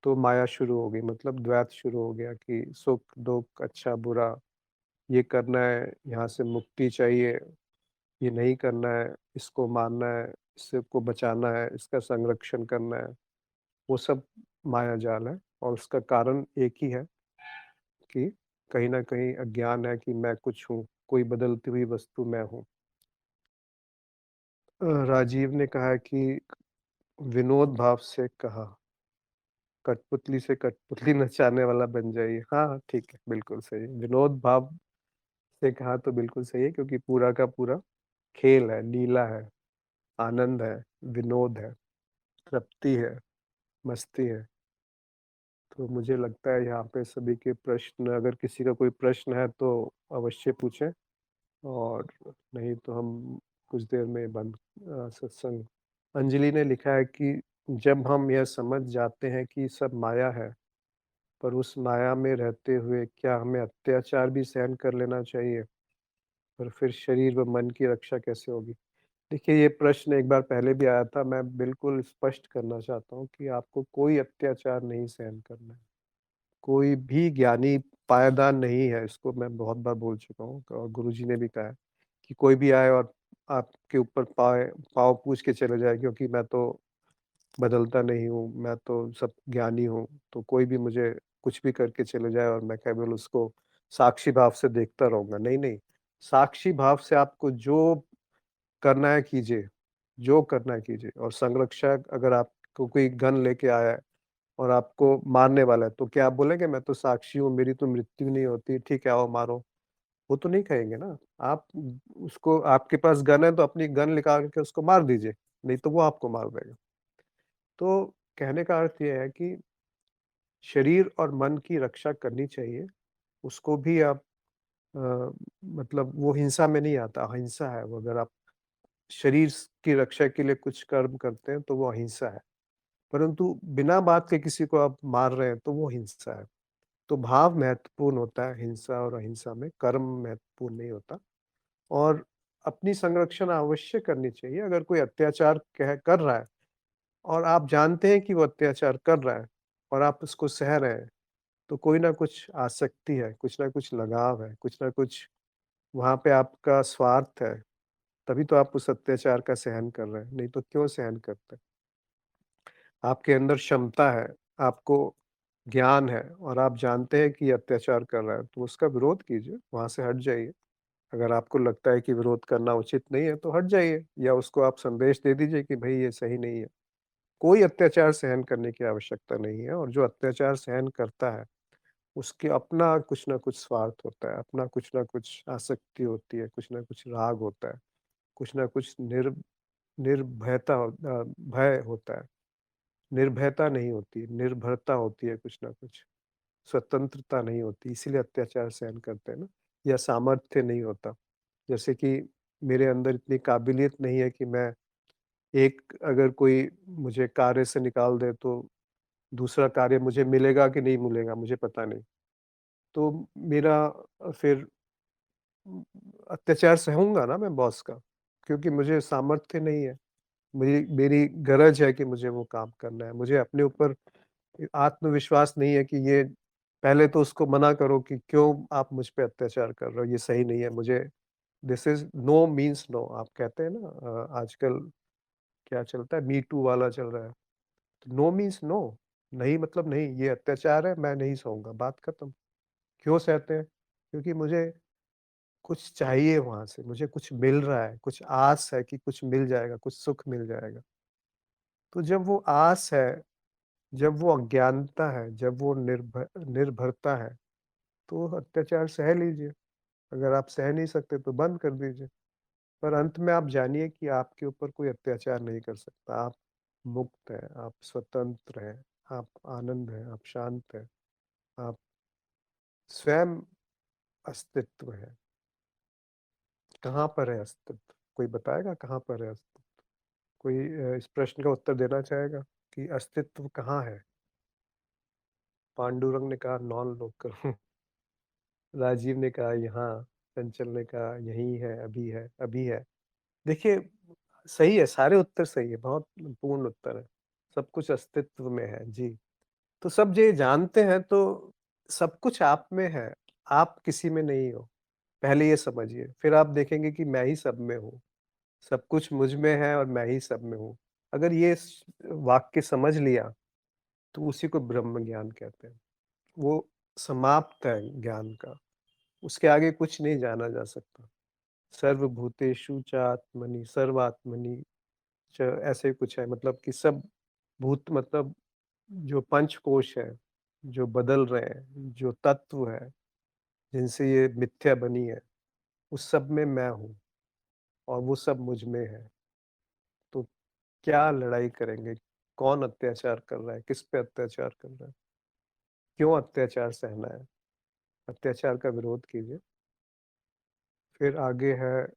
तो माया शुरू हो गई, मतलब द्वैत शुरू हो गया कि सुख-दुःख, अच्छा-बुरा, ये करना है, यहाँ से मुक्ति चाहिए, ये नहीं करना है, इसको मानना है, इसको बचाना है, इसका संरक्षण करना है। वो सब मायाजाल है और उसका कारण एक ही है कि कहीं न कहीं अज्ञान है कि मैं कुछ हूँ, कोई बदलती हुई वस्तु मैं हूँ। राजीव ने कहा है कि विनोद भाव से कहा। कठपुतली से कठपुतली नचाने वाला बन जाइए। हाँ, हाँ, ठीक है, बिल्कुल सही। विनोद भाव से कहा तो बिल्कुल सही है क्योंकि पूरा का पूरा खेल है, लीला है, आनंद है, विनोद है, तृप्ति है, मस्ती है। तो मुझे लगता है यहाँ पे सभी के प्रश्न, अगर किसी का कोई प्रश्न है तो अवश्य पूछें, और नहीं तो हम कुछ देर में बंद सत्संग। अंजलि ने लिखा है कि जब हम यह समझ जाते हैं कि सब माया है, पर उस माया में रहते हुए क्या हमें अत्याचार भी सहन कर लेना चाहिए? और फिर शरीर व मन की रक्षा कैसे होगी? देखिए, ये प्रश्न एक बार पहले भी आया था, मैं बिल्कुल स्पष्ट करना चाहता हूँ कि आपको कोई अत्याचार नहीं सहन करना है। कोई भी ज्ञानी पायदान नहीं है, इसको मैं बहुत बार बोल चुका हूँ और गुरुजी ने भी कहा है कि कोई भी आए और आपके ऊपर पाँव पूछ के चले जाए, क्योंकि मैं तो बदलता नहीं हूँ, मैं तो सब ज्ञानी हूँ, तो कोई भी मुझे कुछ भी करके चले जाए और मैं केवल उसको साक्षी भाव से देखता रहूँगा। नहीं, नहीं, साक्षी भाव से आपको जो करना है कीजिए, जो करना है कीजिए, और संरक्षक अगर आपको कोई गन लेके आया है और आपको मारने वाला है, तो क्या आप बोलेंगे मैं तो साक्षी हूँ, मेरी तो मृत्यु नहीं होती, ठीक है आओ मारो? वो तो नहीं कहेंगे ना। आप उसको, आपके पास गन है तो अपनी गन निकाल के उसको मार दीजिए, नहीं तो वो आपको मार देगा। तो कहने का अर्थ ये है कि शरीर और मन की रक्षा करनी चाहिए। उसको भी आप अ, मतलब वो हिंसा में नहीं आता, अहिंसा है वो। अगर आप शरीर की रक्षा के लिए कुछ कर्म करते हैं तो वो अहिंसा है। परंतु बिना बात के किसी को आप मार रहे हैं तो वो हिंसा है। तो भाव महत्वपूर्ण होता है हिंसा और अहिंसा में, कर्म महत्वपूर्ण नहीं होता। और अपनी संरक्षण अवश्य करनी चाहिए। अगर कोई अत्याचार कर रहा है और आप जानते हैं कि वो अत्याचार कर रहा है और आप उसको सह रहे हैं, तो कोई ना कुछ आसक्ति है, कुछ ना कुछ लगाव है, कुछ ना कुछ वहाँ पे आपका स्वार्थ है, तभी तो आप उस अत्याचार का सहन कर रहे हैं, नहीं तो क्यों सहन करते? आपके अंदर क्षमता है, आपको ज्ञान है और आप जानते हैं कि ये अत्याचार कर रहा है, तो उसका विरोध कीजिए, वहाँ से हट जाइए। अगर आपको लगता है कि विरोध करना उचित नहीं है, तो हट जाइए, या उसको आप संदेश दे दीजिए कि भई ये सही नहीं है। कोई अत्याचार सहन करने की आवश्यकता नहीं है, और जो अत्याचार सहन करता है, उसके अपना कुछ न कुछ स्वार्थ होता है, अपना कुछ न कुछ आसक्ति होती है, कुछ न कुछ राग होता है, कुछ न कुछ भय होता है। निर्भयता नहीं होती, निर्भरता होती है कुछ न कुछ, स्वतंत्रता नहीं होती, इसीलिए अत्याचार सहन करते हैं ना, या सामर्थ्य नहीं होता। जैसे कि मेरे अंदर इतनी काबिलियत नहीं है कि मैं एक अगर कोई मुझे कार्य से निकाल दे तो दूसरा कार्य मुझे मिलेगा कि नहीं मिलेगा मुझे पता नहीं। तो मेरा फिर उम, अत्याचार सहूँगा ना मैं बॉस का, क्योंकि मुझे सामर्थ्य नहीं है। मेरी मेरी गरज है कि मुझे वो काम करना है। मुझे अपने ऊपर आत्मविश्वास नहीं है कि ये, पहले तो उसको मना करो कि क्यों आप मुझ पे अत्याचार कर रहे हो, ये सही नहीं है। मुझे this is no means no, आप कहते हैं ना आजकल क्या चलता है, मी टू वाला चल रहा है। तो नो मीन्स नो, नहीं मतलब नहीं, ये अत्याचार है, मैं नहीं सहूँगा, बात खत्म। क्यों सहते हैं? क्योंकि मुझे कुछ चाहिए वहाँ से, मुझे कुछ मिल रहा है, कुछ आस है कि कुछ मिल जाएगा, कुछ सुख मिल जाएगा। तो जब वो आस है, जब वो अज्ञानता है, जब वो निर्भरता है, तो अत्याचार सह लीजिए। अगर आप सह नहीं सकते तो बंद कर दीजिए। पर अंत में आप जानिए कि आपके ऊपर कोई अत्याचार नहीं कर सकता। आप मुक्त हैं, आप स्वतंत्र हैं, आप आनंद हैं, आप शांत हैं, आप स्वयं अस्तित्व हैं। कहाँ पर है अस्तित्व? कोई बताएगा कहाँ पर है अस्तित्व? कोई इस प्रश्न का उत्तर देना चाहेगा कि अस्तित्व कहाँ है? पांडुरंग ने कहा नॉन लोकल। राजीव ने कहा यहाँ, चंचल ने कहा यहीं है, अभी है, अभी है। देखिए, सही है, सारे उत्तर सही है, बहुत पूर्ण उत्तर है। सब कुछ अस्तित्व में है, जी। तो सब ये जानते हैं तो सब कुछ आप में है, आप किसी में नहीं हो। पहले ये समझिए, फिर आप देखेंगे कि मैं ही सब में हूँ। सब कुछ मुझ में है और मैं ही सब में हूँ। अगर ये वाक्य समझ लिया, तो उसी को ब्रह्म ज्ञान कहते हैं। वो समाप्त है ज्ञान का, उसके आगे कुछ नहीं जाना जा सकता। सर्वभूतेषु च आत्मनि, सर्वात्मनि च, ऐसे कुछ है, मतलब कि सब भूत मतलब जो पंचकोश हैं, जो बदल रहे हैं, जो तत्व हैं, जिनसे ये मिथ्या बनी है, उस सब में मैं हूँ और वो सब मुझ में है। तो क्या लड़ाई करेंगे? कौन अत्याचार कर रहा है? किस पे अत्याचार कर रहा है? क्यों अत्याचार सहना है? अत्याचार का विरोध कीजिए। फिर आगे है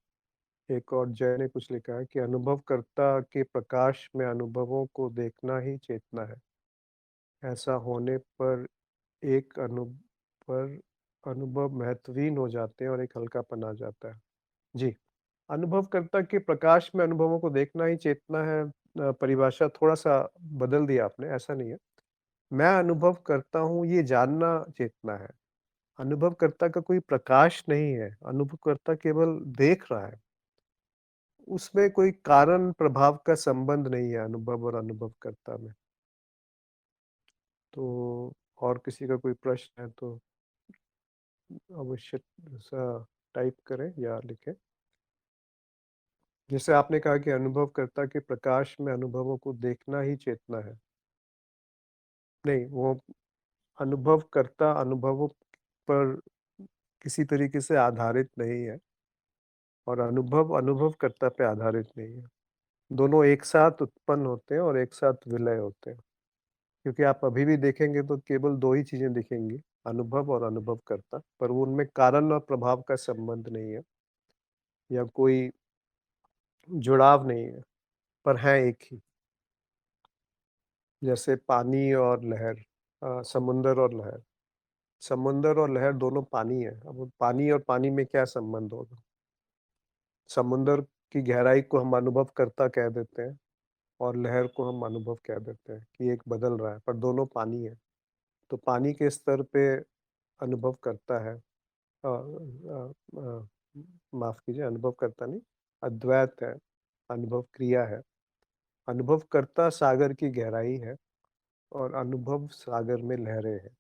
एक और जय ने कुछ लिखा है कि अनुभवकर्ता के प्रकाश में अनुभवों को देखना ही चेतना है। ऐसा होने पर एक पर अनुभव महत्वहीन हो जाते हैं और एक हल्कापन आ जाता है। जी, अनुभवकर्ता के प्रकाश में अनुभवों को देखना ही चेतना है। परिभाषा थोड़ा-सा बदल दिया आपने, ऐसा नहीं है। मैं अनुभव करता हूँ ये जानना चेतना है। अनुभवकर्ता का कोई प्रकाश नहीं है, अनुभवकर्ता केवल देख रहा है। उसमें कोई कारण प्रभाव का संबंध नहीं है अनुभव और अनुभवकर्ता में। तो और किसी का कोई प्रश्न है तो अवश्य सा टाइप करें या लिखें। जैसे आपने कहा कि अनुभवकर्ता के प्रकाश में अनुभवों को देखना ही चेतना है। नहीं, वो अनुभवकर्ता अनुभवों पर किसी तरीके से आधारित नहीं है और अनुभव अनुभवकर्ता पे आधारित नहीं है। दोनों एक साथ उत्पन्न होते हैं और एक साथ विलय होते हैं। क्योंकि आप अभी भी देखेंगे तो केवल 2 ही चीज़ें दिखेंगी, अनुभव और अनुभवकर्ता, पर वो उनमें कारण और प्रभाव का संबंध नहीं है या कोई जुड़ाव नहीं है, पर हैं एक ही। जैसे पानी और लहर समुंदर और लहर। समुंदर और लहर दोनों पानी है। अब वो पानी और पानी में क्या संबंध होगा? समुंदर की गहराई को हम अनुभवकर्ता कह देते हैं और लहर को हम अनुभव कह देते हैं कि एक बदल रहा है, पर दोनों पानी है। तो पानी के स्तर पे अनुभव करता है। माफ़ कीजिए अनुभव करता नहीं, अद्वैत है, अनुभव क्रिया है। अनुभवकर्ता सागर की गहराई है और अनुभव सागर में लहरें हैं।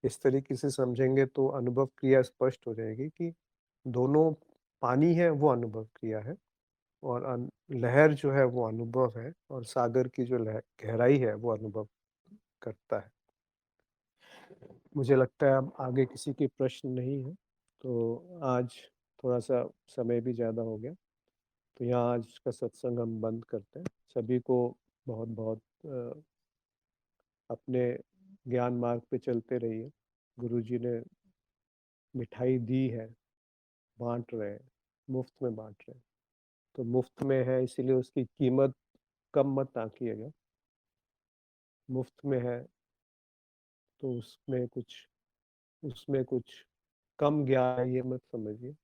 इस तरीके से समझेंगे तो अनुभव क्रिया स्पष्ट हो जाएगी कि दोनों पानी है वो अनुभव क्रिया है और लहर जो है वो अनुभव है और सागर की जो गहराई है वो अनुभव करता है। मुझे लगता है अब आगे किसी के प्रश्न नहीं है, तो आज थोड़ा-सा समय भी ज़्यादा हो गया, तो यहाँ आज का सत्संग हम बंद करते हैं। सभी को बहुत-बहुत अपने ज्ञान मार्ग पे चलते रहिए। गुरुजी ने मिठाई दी है, बाँट रहे हैं, मुफ्त में बाँट रहे हैं। तो मुफ्त में है इसीलिए उसकी कीमत कम मत आँकिएगा। मुफ्त में है तो उसमें कुछ कम ज्ञान है ये मत समझिए।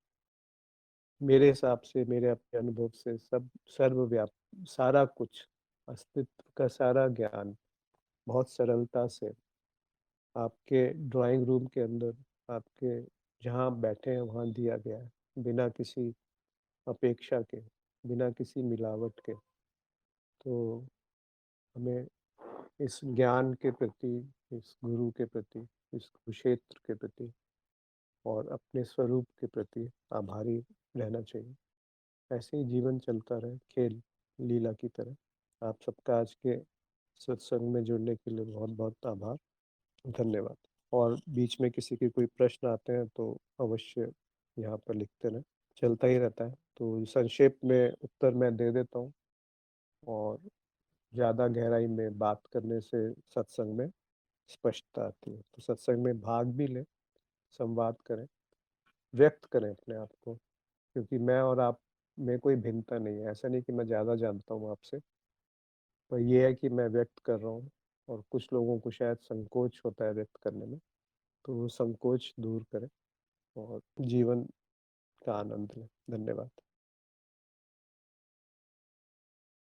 मेरे हिसाब से, मेरे अपने अनुभव से सब सर्वव्यापी सारा कुछ, अस्तित्व का सारा ज्ञान बहुत सरलता से आपके ड्राइंग रूम के अंदर, आपके जहाँ आप बैठे हैं वहाँ दिया गया है, बिना किसी अपेक्षा के, बिना किसी मिलावट के। तो हमें इस ज्ञान के प्रति, इस गुरु के प्रति, इस कुरुक्षेत्र के प्रति और अपने स्वरूप के प्रति आभारी रहना चाहिए। ऐसे ही जीवन चलता रहे, खेल लीला की तरह। आप सबका आज के सत्संग में जुड़ने के लिए बहुत-बहुत आभार। धन्यवाद। और बीच में किसी के कोई प्रश्न आते हैं तो अवश्य यहाँ पर लिखते रहें, चलता ही रहता है। तो संक्षेप में उत्तर मैं दे देता हूँ और ज़्यादा गहराई में बात करने से सत्संग में स्पष्टता आती है। तो सत्संग में भाग भी लें, संवाद करें, व्यक्त करें अपने आप को, क्योंकि मैं और आप में कोई भिन्नता नहीं है। ऐसा नहीं कि मैं ज़्यादा जानता हूँ आपसे, पर ये है कि मैं व्यक्त कर रहा हूँ और कुछ लोगों को शायद संकोच होता है व्यक्त करने में, तो वो संकोच दूर करें और जीवन का आनंद लें। धन्यवाद।